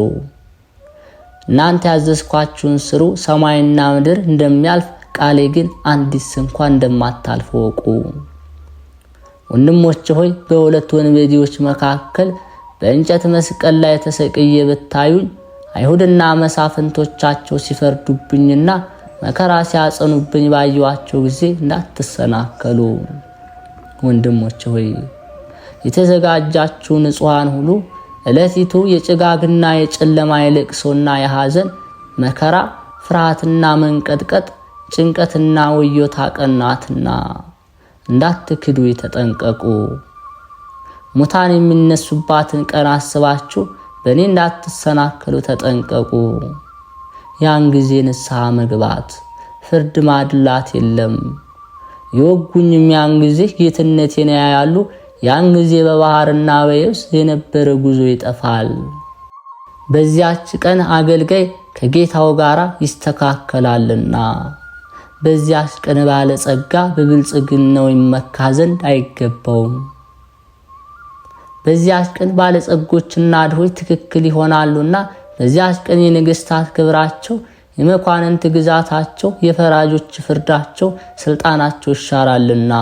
እናንተ ያዘዝኳችሁን ስሩ፣ ሰማይና ምድር እንደሚያልፍ ቃሌ ግን አንዲት እንኳን እንደማታልፍ ወቁ። ወንድሞቼ ሆይ በሁለት ወንበዴዎች መካከል በእንጨት መስቀል ላይ ተሰቅዬ ብታዩኝ አይሁድና መሳፍንቶቻቸው ሲፈርዱብኝና መከራ ሲያጸኑብኝ ባዩዋቸው ጊዜ እንዳትሰናከሉ። ወንድሞቼ ሆይ የተዘጋጃችሁ ንጹሃን ሁሉ ዕለቲቱ የጭጋግና የጨለማ የለቅሶና የሐዘን መከራ ፍርሃትና መንቀጥቀጥ ጭንቀትና ወዮታ ቀናትና እንዳትክዱ ተጠንቀቁ። ሙታን የሚነሱባትን ቀን አስባችሁ በእኔ እንዳትሰናከሉ ተጠንቀቁ። ያን ጊዜ ንስሐ መግባት ፍርድ ማድላት የለም። የወጉኝም ያን ጊዜ ጌትነቴን ያያሉ። ያን ጊዜ በባህርና በየብስ የነበረ ጉዞ ይጠፋል። በዚያች ቀን አገልጋይ ከጌታው ጋር ይስተካከላልና፣ በዚያች ቀን ባለጸጋ በብልጽግናው ይመካ ዘንድ አይገባውም። በዚያች ቀን ባለጸጎችና ድሆች ትክክል ይሆናሉና፣ በዚያች ቀን የነገሥታት ክብራቸው፣ የመኳንንት ግዛታቸው፣ የፈራጆች ፍርዳቸው፣ ስልጣናቸው ይሻራልና።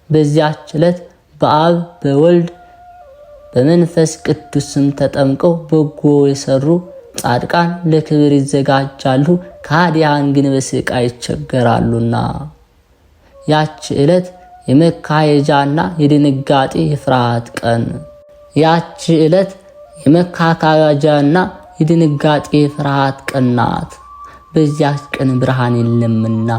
በዚያች ዕለት በአብ በወልድ በመንፈስ ቅዱስ ስም ተጠምቀው በጎ የሰሩ ጻድቃን ለክብር ይዘጋጃሉ፣ ከሃዲያን ግን በስቃይ ይቸገራሉና። ያች ዕለት የመካሄጃና የድንጋጤ የፍርሃት ቀን፣ ያች ዕለት የመካካጃና የድንጋጤ የፍርሃት ቀን ናት። በዚያች ቀን ብርሃን የለምና።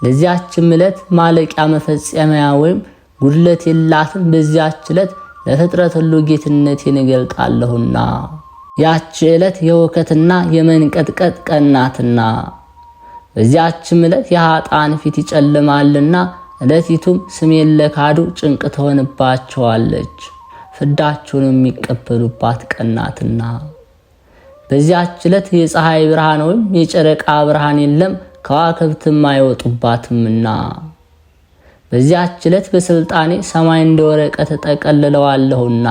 ለዚያችም ዕለት ማለቂያ መፈጸሚያ ወይም ጉድለት የላትም። በዚያች ዕለት ለፍጥረት ሁሉ ጌትነቴን እገልጣለሁና። ያች ዕለት የውከትና የመንቀጥቀጥ ቀን ናትና። በዚያችም ዕለት የኃጥአን ፊት ይጨልማልና፣ ዕለቲቱም ስሜን ለካዱ ጭንቅ ትሆንባቸዋለች፣ ፍዳቸውን የሚቀበሉባት ቀን ናትና። በዚያች ዕለት የፀሐይ ብርሃን ወይም የጨረቃ ብርሃን የለም፣ ከዋክብትም አይወጡባትምና። በዚያች ዕለት በስልጣኔ ሰማይ እንደ ወረቀት ተጠቀልለዋለሁና።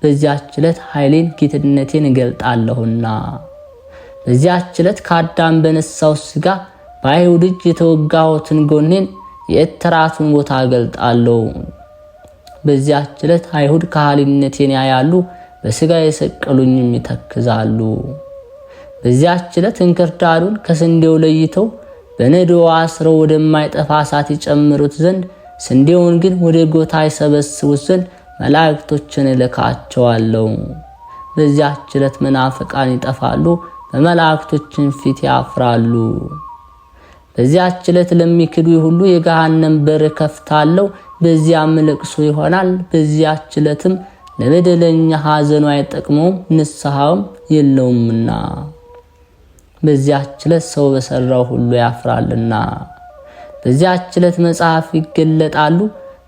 በዚያች ዕለት ኃይሌን ጌትነቴን እገልጣለሁና። በዚያች ዕለት ከአዳም በነሳው ሥጋ በአይሁድ እጅ የተወጋሁትን ጎኔን የእትራቱን ቦታ እገልጣለሁ። በዚያች ዕለት አይሁድ ከሃሊነቴን ያያሉ፣ በሥጋ የሰቀሉኝም ይተክዛሉ። በዚያች ዕለት እንክርዳዱን ከስንዴው ለይተው በነዶ አስረው ወደማይጠፋ እሳት ይጨምሩት ዘንድ ስንዴውን ግን ወደ ጎታ ይሰበስቡት ዘንድ መላእክቶችን እልካቸዋለሁ። በዚያች ዕለት መናፍቃን ይጠፋሉ፣ በመላእክቶችን ፊት ያፍራሉ። በዚያች ዕለት ለሚክዱ ሁሉ የገሃነም በር ከፍታለሁ፣ በዚያም ልቅሶ ይሆናል። በዚያች ዕለትም ለበደለኛ ሐዘኑ አይጠቅመውም፣ ንስሐውም የለውምና። በዚያች ዕለት ሰው በሰራው ሁሉ ያፍራልና። በዚያች ዕለት መጽሐፍ ይገለጣሉ፣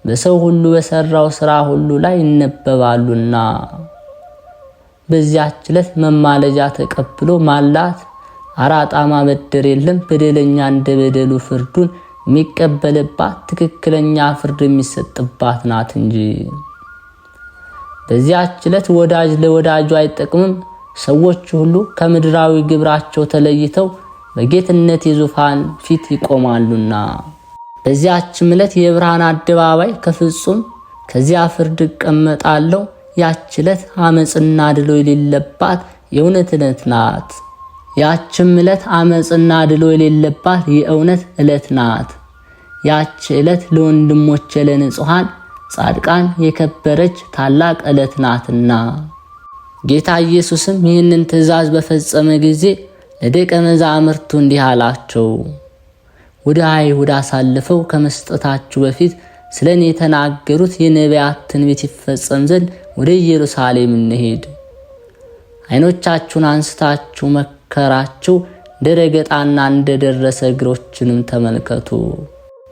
በሰው ሁሉ በሰራው ሥራ ሁሉ ላይ ይነበባሉና። በዚያች ዕለት መማለጃ ተቀብሎ ማላት አራጣ ማበደር የለም። በደለኛ እንደ በደሉ ፍርዱን የሚቀበልባት ትክክለኛ ፍርድ የሚሰጥባት ናት እንጂ። በዚያች ዕለት ወዳጅ ለወዳጁ አይጠቅምም። ሰዎች ሁሉ ከምድራዊ ግብራቸው ተለይተው በጌትነት የዙፋን ፊት ይቆማሉና። በዚያችም ዕለት የብርሃን አደባባይ ከፍጹም ከዚያ ፍርድ እቀመጣለሁ። ያች ዕለት አመጽና ድሎ የሌለባት የእውነት ዕለት ናት። ያችም ዕለት አመጽና ድሎ የሌለባት የእውነት ዕለት ናት። ያች ዕለት ለወንድሞቼ ለንጹሐን ጻድቃን የከበረች ታላቅ ዕለት ናትና። ጌታ ኢየሱስም ይህንን ትእዛዝ በፈጸመ ጊዜ ለደቀ መዛሙርቱ እንዲህ አላቸው፣ ወደ አይሁድ አሳልፈው ከመስጠታችሁ በፊት ስለኔ የተናገሩት የነቢያት ትንቢት ይፈጸም ዘንድ ወደ ኢየሩሳሌም እንሄድ። ዓይኖቻችሁን አንስታችሁ መከራችሁ እንደረገጣና እንደደረሰ እግሮችንም ተመልከቱ።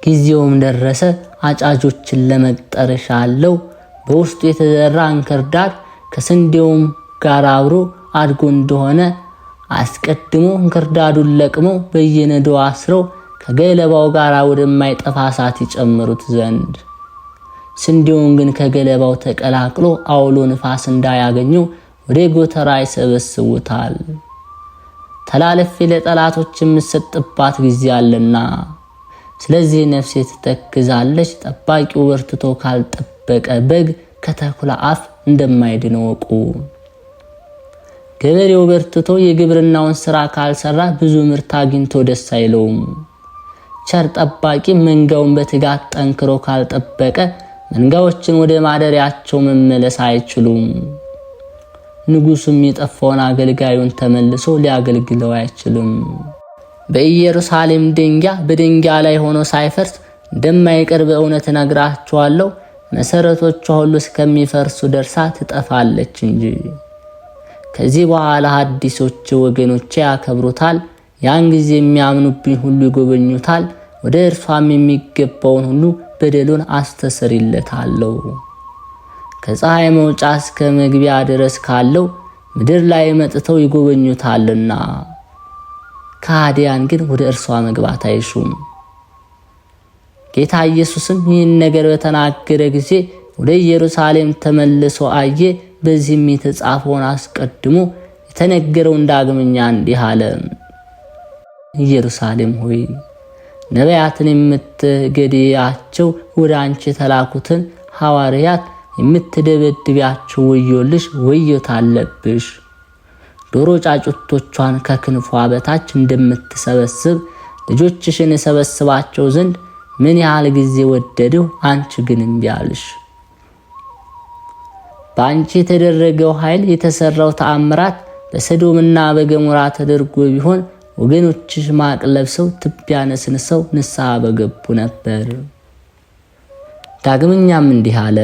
ጊዜውም ደረሰ፣ አጫጆችን ለመቅጠር እሻለሁ። በውስጡ የተዘራ እንክርዳድ ከስንዴውም ጋር አብሮ አድጎ እንደሆነ አስቀድሞ እንክርዳዱን ለቅመው በየነዶው አስረው ከገለባው ጋር ወደማይጠፋ እሳት ይጨምሩት ዘንድ፣ ስንዴውን ግን ከገለባው ተቀላቅሎ አውሎ ንፋስ እንዳያገኘው ወደ ጎተራ ይሰበስቡታል። ተላልፌ ለጠላቶች የምሰጥባት ጊዜ አለና። ስለዚህ ነፍሴ ትተክዛለች። ጠባቂው በርትቶ ካልጠበቀ በግ ከተኩላ አፍ እንደማይድን ወቁ። ገበሬው በርትቶ የግብርናውን ሥራ ካልሰራ ብዙ ምርት አግኝቶ ደስ አይለውም። ቸር ጠባቂ መንጋውን በትጋት ጠንክሮ ካልጠበቀ መንጋዎችን ወደ ማደሪያቸው መመለስ አይችሉም። ንጉሱም የጠፋውን አገልጋዩን ተመልሶ ሊያገልግለው አይችልም። በኢየሩሳሌም ድንጋይ በድንጋይ ላይ ሆኖ ሳይፈርስ እንደማይቀር በእውነት እነግራችኋለሁ። መሰረቶቿ ሁሉ እስከሚፈርሱ ደርሳ ትጠፋለች እንጂ። ከዚህ በኋላ አዲሶች ወገኖቼ ያከብሩታል። ያን ጊዜ የሚያምኑብኝ ሁሉ ይጎበኙታል። ወደ እርሷም የሚገባውን ሁሉ በደሉን አስተሰርይለታለሁ። ከፀሐይ መውጫ እስከ መግቢያ ድረስ ካለው ምድር ላይ መጥተው ይጎበኙታልና። ከሃዲያን ግን ወደ እርሷ መግባት አይሹም። ጌታ ኢየሱስም ይህን ነገር በተናገረ ጊዜ ወደ ኢየሩሳሌም ተመልሶ አየ። በዚህም የተጻፈውን አስቀድሞ የተነገረውን ዳግመኛ እንዲህ አለ፣ ኢየሩሳሌም ሆይ ነቢያትን የምትገድያቸው ወደ አንቺ የተላኩትን ሐዋርያት የምትደበድቢያቸው ወዮልሽ፣ ወዮታ አለብሽ። ዶሮ ጫጩቶቿን ከክንፏ በታች እንደምትሰበስብ ልጆችሽን ሰበስባቸው ዘንድ ምን ያህል ጊዜ ወደድሁ፣ አንቺ ግን እምቢ አልሽ። በአንቺ የተደረገው ኃይል የተሰራው ተአምራት በሰዶምና በገሞራ ተደርጎ ቢሆን ወገኖችሽ ማቅ ለብሰው ትቢያ ነስንሰው ንስሐ በገቡ ነበር። ዳግመኛም እንዲህ አለ፣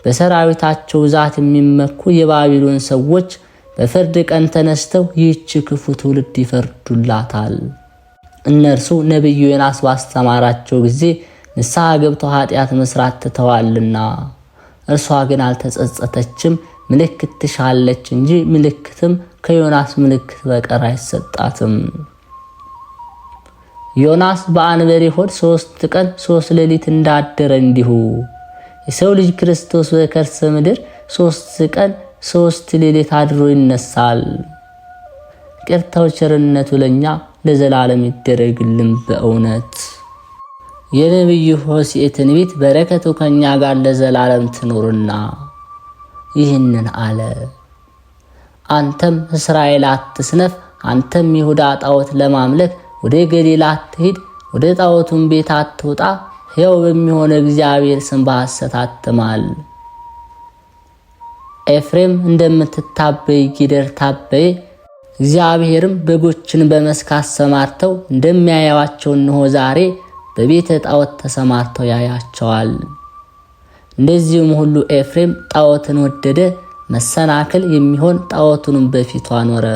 በሰራዊታቸው ብዛት የሚመኩ የባቢሎን ሰዎች በፍርድ ቀን ተነስተው ይህች ክፉ ትውልድ ይፈርዱላታል። እነርሱ ነቢዩ ዮናስ ባስተማራቸው ጊዜ ንስሐ ገብተው ኃጢአት መስራት ትተዋልና፣ እርሷ ግን አልተጸጸተችም። ምልክት ትሻለች እንጂ ምልክትም ከዮናስ ምልክት በቀር አይሰጣትም። ዮናስ በአንበሪ ሆድ 3 ቀን 3 ሌሊት እንዳደረ እንዲሁ የሰው ልጅ ክርስቶስ በከርሰ ምድር 3 ቀን 3 ሌሊት አድሮ ይነሳል። ይቅርታው ቸርነቱ ለኛ ለዘላለም ይደረግልን በእውነት። የነብዩ ሆሴዕ ትንቢት በረከቱ ከኛ ጋር ለዘላለም ትኑርና ይህንን አለ። አንተም እስራኤል አትስነፍ፣ አንተም ይሁዳ ጣዖት ለማምለክ ወደ ገሊላ አትሂድ፣ ወደ ጣዖቱም ቤት አትውጣ፣ ሕያው በሚሆን እግዚአብሔር ስም በሐሰት አትማል። ኤፍሬም እንደምትታበይ ጊደር ታበየ፣ እግዚአብሔርም በጎችን በመስክ አሰማርተው እንደሚያያዋቸው እንሆ ዛሬ በቤተ ጣዖት ተሰማርተው ያያቸዋል። እንደዚሁም ሁሉ ኤፍሬም ጣዖትን ወደደ፣ መሰናክል የሚሆን ጣዖቱንም በፊቱ አኖረ።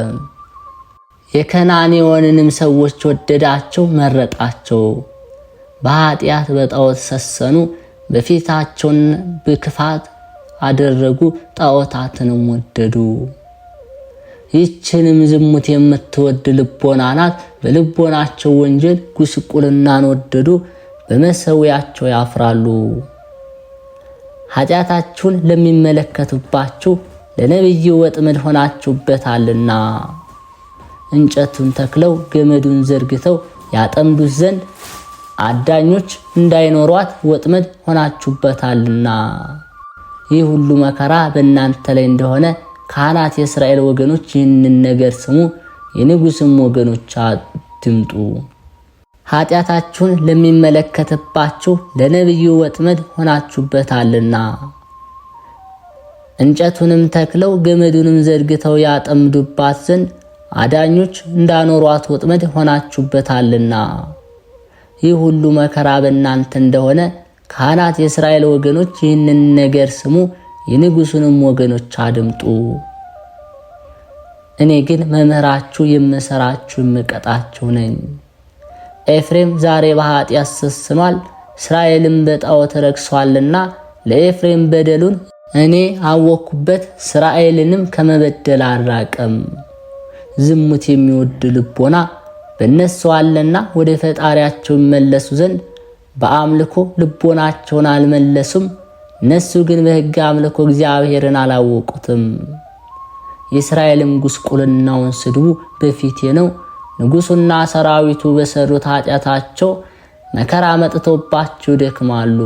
የከናኔዎንንም ሰዎች ወደዳቸው፣ መረጣቸው። በኃጢአት በጣዖት ሰሰኑ፣ በፊታቸውን በክፋት አደረጉ፣ ጣዖታትንም ወደዱ። ይህችንም ዝሙት የምትወድ ልቦና ናት። በልቦናቸው ወንጀል ጉስቁልናን ወደዱ፣ በመሠዊያቸው ያፍራሉ። ኃጢአታችሁን ለሚመለከቱባችሁ ለነቢዩ ወጥመድ ሆናችሁበታልና እንጨቱን ተክለው ገመዱን ዘርግተው ያጠምዱት ዘንድ አዳኞች እንዳይኖሯት ወጥመድ ሆናችሁበታልና ይህ ሁሉ መከራ በእናንተ ላይ እንደሆነ ካህናት የእስራኤል ወገኖች ይህንን ነገር ስሙ፣ የንጉሥም ወገኖች አድምጡ። ኃጢአታችሁን ለሚመለከትባችሁ ለነቢዩ ወጥመድ ሆናችሁበታልና እንጨቱንም ተክለው ገመዱንም ዘርግተው ያጠምዱባት ዘንድ አዳኞች እንዳኖሯት ወጥመድ ሆናችሁበታልና ይህ ሁሉ መከራ በእናንተ እንደሆነ ካህናት የእስራኤል ወገኖች ይህንን ነገር ስሙ፣ የንጉሡንም ወገኖች አድምጡ። እኔ ግን መምህራችሁ፣ የምሰራችሁ፣ የምቀጣችሁ ነኝ። ኤፍሬም ዛሬ በኃጢአት ሰስኗል፣ እስራኤልም በጣዖት ረክሷልና ለኤፍሬም በደሉን እኔ አወኩበት፣ እስራኤልንም ከመበደል አልራቀም። ዝሙት የሚወድ ልቦና በእነሱ አለና ወደ ፈጣሪያቸው ይመለሱ ዘንድ በአምልኮ ልቦናቸውን አልመለሱም። እነሱ ግን በሕግ አምልኮ እግዚአብሔርን አላወቁትም። የእስራኤልም ጉስቁልናውን ስድቡ በፊቴ ነው። ንጉሡና ሰራዊቱ በሰሩት ኃጢአታቸው መከራ መጥቶባቸው ይደክማሉ።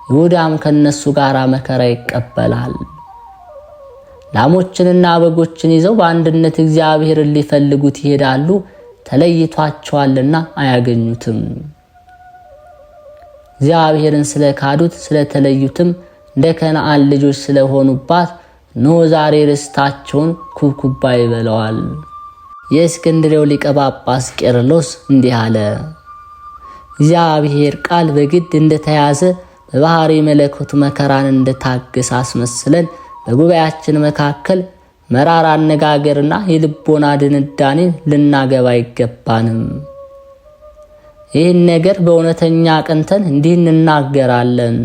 ይሁዳም ከነሱ ጋር መከራ ይቀበላል። ላሞችንና በጎችን ይዘው በአንድነት እግዚአብሔርን ሊፈልጉት ይሄዳሉ። ተለይቷቸዋልና አያገኙትም። እግዚአብሔርን ስለካዱት ስለተለዩትም እንደ ከነዓን ልጆች ስለሆኑባት ኖ ዛሬ ርስታቸውን ኩብኩባ ይበለዋል። የእስክንድርያው ሊቀ ጳጳስ ቄርሎስ እንዲህ አለ። እግዚአብሔር ቃል በግድ እንደተያዘ በባህሪ መለኮቱ መከራን እንደታገሰ አስመስለን በጉባኤያችን መካከል መራራ አነጋገርና የልቦና ድንዳኔን ልናገባ አይገባንም። ይህን ነገር በእውነተኛ ቀንተን እንዲህ እንናገራለን።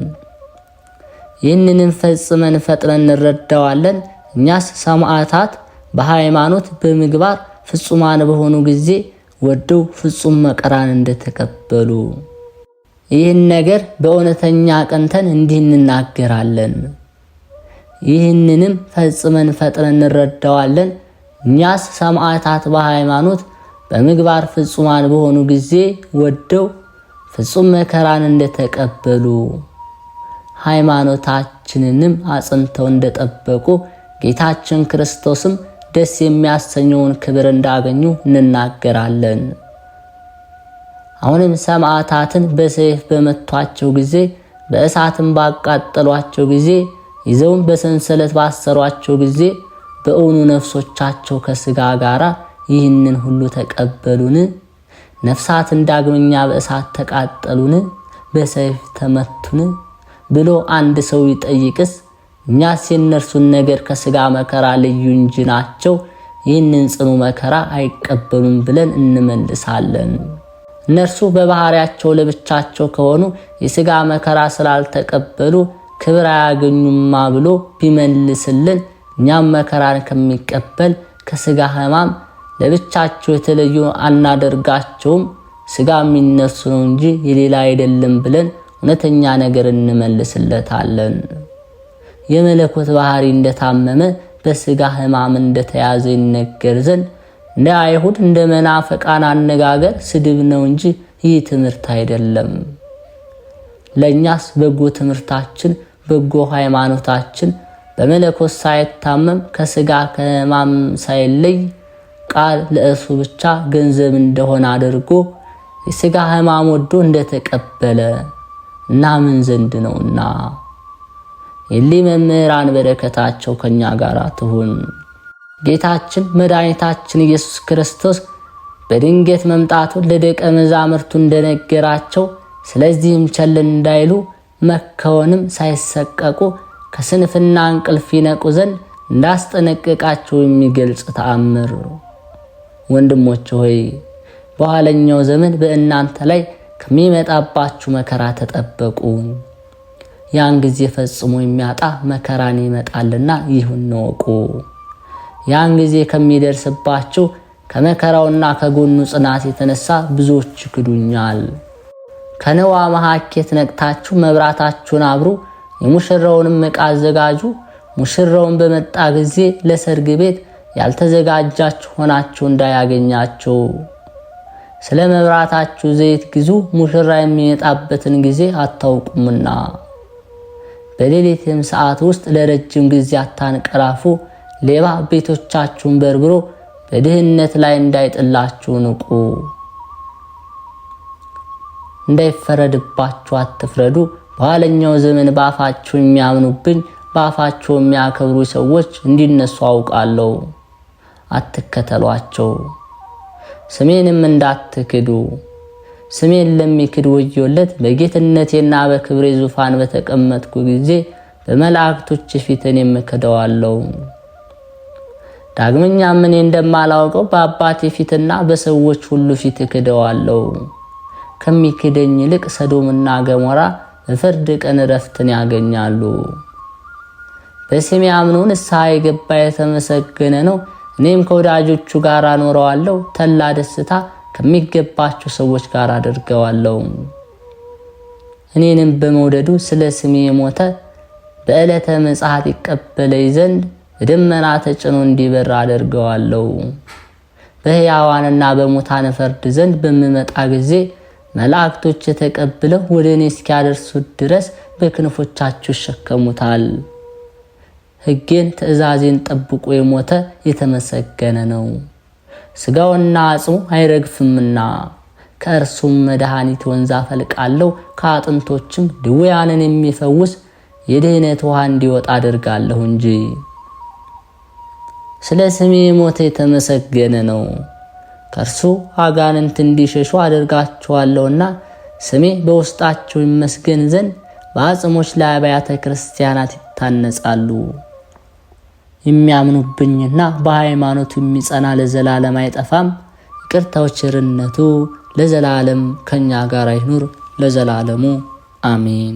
ይህንንም ፈጽመን ፈጥነን እንረዳዋለን። እኛስ ሰማዕታት በሃይማኖት በምግባር ፍጹማን በሆኑ ጊዜ ወደው ፍጹም መከራን እንደተቀበሉ ይህን ነገር በእውነተኛ ቀንተን እንዲህ እንናገራለን። ይህንንም ፈጽመን ፈጥነን እንረዳዋለን። እኛስ ሰማዕታት በሃይማኖት በምግባር ፍጹማን በሆኑ ጊዜ ወደው ፍጹም መከራን እንደተቀበሉ ሃይማኖታችንንም አጽንተው እንደጠበቁ ጌታችን ክርስቶስም ደስ የሚያሰኘውን ክብር እንዳገኙ እንናገራለን። አሁንም ሰማዕታትን በሰይፍ በመቷቸው ጊዜ፣ በእሳትም ባቃጠሏቸው ጊዜ፣ ይዘውም በሰንሰለት ባሰሯቸው ጊዜ በእውኑ ነፍሶቻቸው ከሥጋ ጋር ይህንን ሁሉ ተቀበሉን? ነፍሳትን ዳግመኛ በእሳት ተቃጠሉን? በሰይፍ ተመቱን? ብሎ አንድ ሰው ይጠይቅስ? እኛስ የእነርሱን ነገር ከሥጋ መከራ ልዩ እንጂ ናቸው፣ ይህንን ጽኑ መከራ አይቀበሉም ብለን እንመልሳለን። እነርሱ በባህሪያቸው ለብቻቸው ከሆኑ የሥጋ መከራ ስላልተቀበሉ ክብር አያገኙማ ብሎ ቢመልስልን፣ እኛም መከራን ከሚቀበል ከሥጋ ሕማም ለብቻቸው የተለዩ አናደርጋቸውም፣ ሥጋ የሚነሱ ነው እንጂ የሌላ አይደለም ብለን እውነተኛ ነገር እንመልስለታለን። የመለኮት ባህሪ እንደታመመ በሥጋ ሕማም እንደተያዘ ይነገር ዘንድ እንደ አይሁድ እንደ መናፍቃን አነጋገር ስድብ ነው እንጂ ይህ ትምህርት አይደለም። ለኛስ በጎ ትምህርታችን በጎ ሃይማኖታችን በመለኮት ሳይታመም ከስጋ ከሕማም ሳይለይ ቃል ለእሱ ብቻ ገንዘብ እንደሆነ አድርጎ የስጋ ሕማም ወዶ እንደተቀበለ እናምን ዘንድ ነውና የሊ መምህራን በረከታቸው ከኛ ጋር ትሁን። ጌታችን መድኃኒታችን ኢየሱስ ክርስቶስ በድንገት መምጣቱን ለደቀ መዛሙርቱ እንደነገራቸው ስለዚህም ቸል እንዳይሉ መከወንም ሳይሰቀቁ ከስንፍና እንቅልፍ ይነቁ ዘንድ እንዳስጠነቀቃቸው የሚገልጽ ተአምር። ወንድሞች ሆይ በኋለኛው ዘመን በእናንተ ላይ ከሚመጣባችሁ መከራ ተጠበቁ። ያን ጊዜ ፈጽሞ የሚያጣ መከራን ይመጣልና ይሁን ነውቁ። ያን ጊዜ ከሚደርስባችሁ ከመከራውና ከጎኑ ጽናት የተነሳ ብዙዎች ይክዱኛል። ከነዋ መሐኬት ነቅታችሁ መብራታችሁን አብሩ፣ የሙሽራውንም ዕቃ አዘጋጁ። ሙሽራውን በመጣ ጊዜ ለሰርግ ቤት ያልተዘጋጃችሁ ሆናችሁ እንዳያገኛችሁ። ስለ መብራታችሁ ዘይት ግዙ፣ ሙሽራ የሚመጣበትን ጊዜ አታውቁምና። በሌሊትም ሰዓት ውስጥ ለረጅም ጊዜ አታንቀላፉ። ሌባ ቤቶቻችሁን በርብሮ በድህነት ላይ እንዳይጥላችሁ ንቁ። እንዳይፈረድባችሁ አትፍረዱ። በኋለኛው ዘመን በአፋቸው የሚያምኑብኝ በአፋቸው የሚያከብሩ ሰዎች እንዲነሱ አውቃለሁ። አትከተሏቸው። ስሜንም እንዳትክዱ። ስሜን ለሚክድ ወዮለት። በጌትነቴና በክብሬ ዙፋን በተቀመጥኩ ጊዜ በመላእክቶች ፊት እኔም እክደዋለሁ። ዳግመኛም እኔ እንደማላውቀው በአባቴ ፊትና በሰዎች ሁሉ ፊት እክደዋለሁ። ከሚክደኝ ይልቅ ሰዶምና ገሞራ በፍርድ ቀን ዕረፍትን ያገኛሉ። በስሜ አምኖ ንስሐ የገባ የተመሰገነ ነው። እኔም ከወዳጆቹ ጋር አኖረዋለሁ። ተላ ደስታ ከሚገባቸው ሰዎች ጋር አድርገዋለሁ። እኔንም በመውደዱ ስለ ስሜ የሞተ በዕለተ ምጽአት ይቀበለኝ ዘንድ በደመና ተጭኖ እንዲበር አድርገዋለሁ። በሕያዋንና በሙታን ፈርድ ዘንድ በምመጣ ጊዜ መላእክቶች ተቀብለው ወደ እኔ እስኪያደርሱት ድረስ በክንፎቻቸው ይሸከሙታል። ሕጌን ትእዛዜን ጠብቆ የሞተ የተመሰገነ ነው። ሥጋውና አጽሙ አይረግፍምና ከእርሱም መድኃኒት ወንዝ አፈልቃለሁ። ከአጥንቶችም ድውያንን የሚፈውስ የድህነት ውሃ እንዲወጣ አድርጋለሁ እንጂ። ስለ ስሜ የሞተ የተመሰገነ ነው። ከእርሱ አጋንንት እንዲሸሹ አድርጋቸዋለሁና ስሜ በውስጣቸው ይመስገን ዘንድ በአጽሞች ላይ አብያተ ክርስቲያናት ይታነጻሉ። የሚያምኑብኝና በሃይማኖቱ የሚጸና ለዘላለም አይጠፋም። ይቅርታው ቸርነቱ ለዘላለም ከኛ ጋር ይኑር ለዘላለሙ አሜን።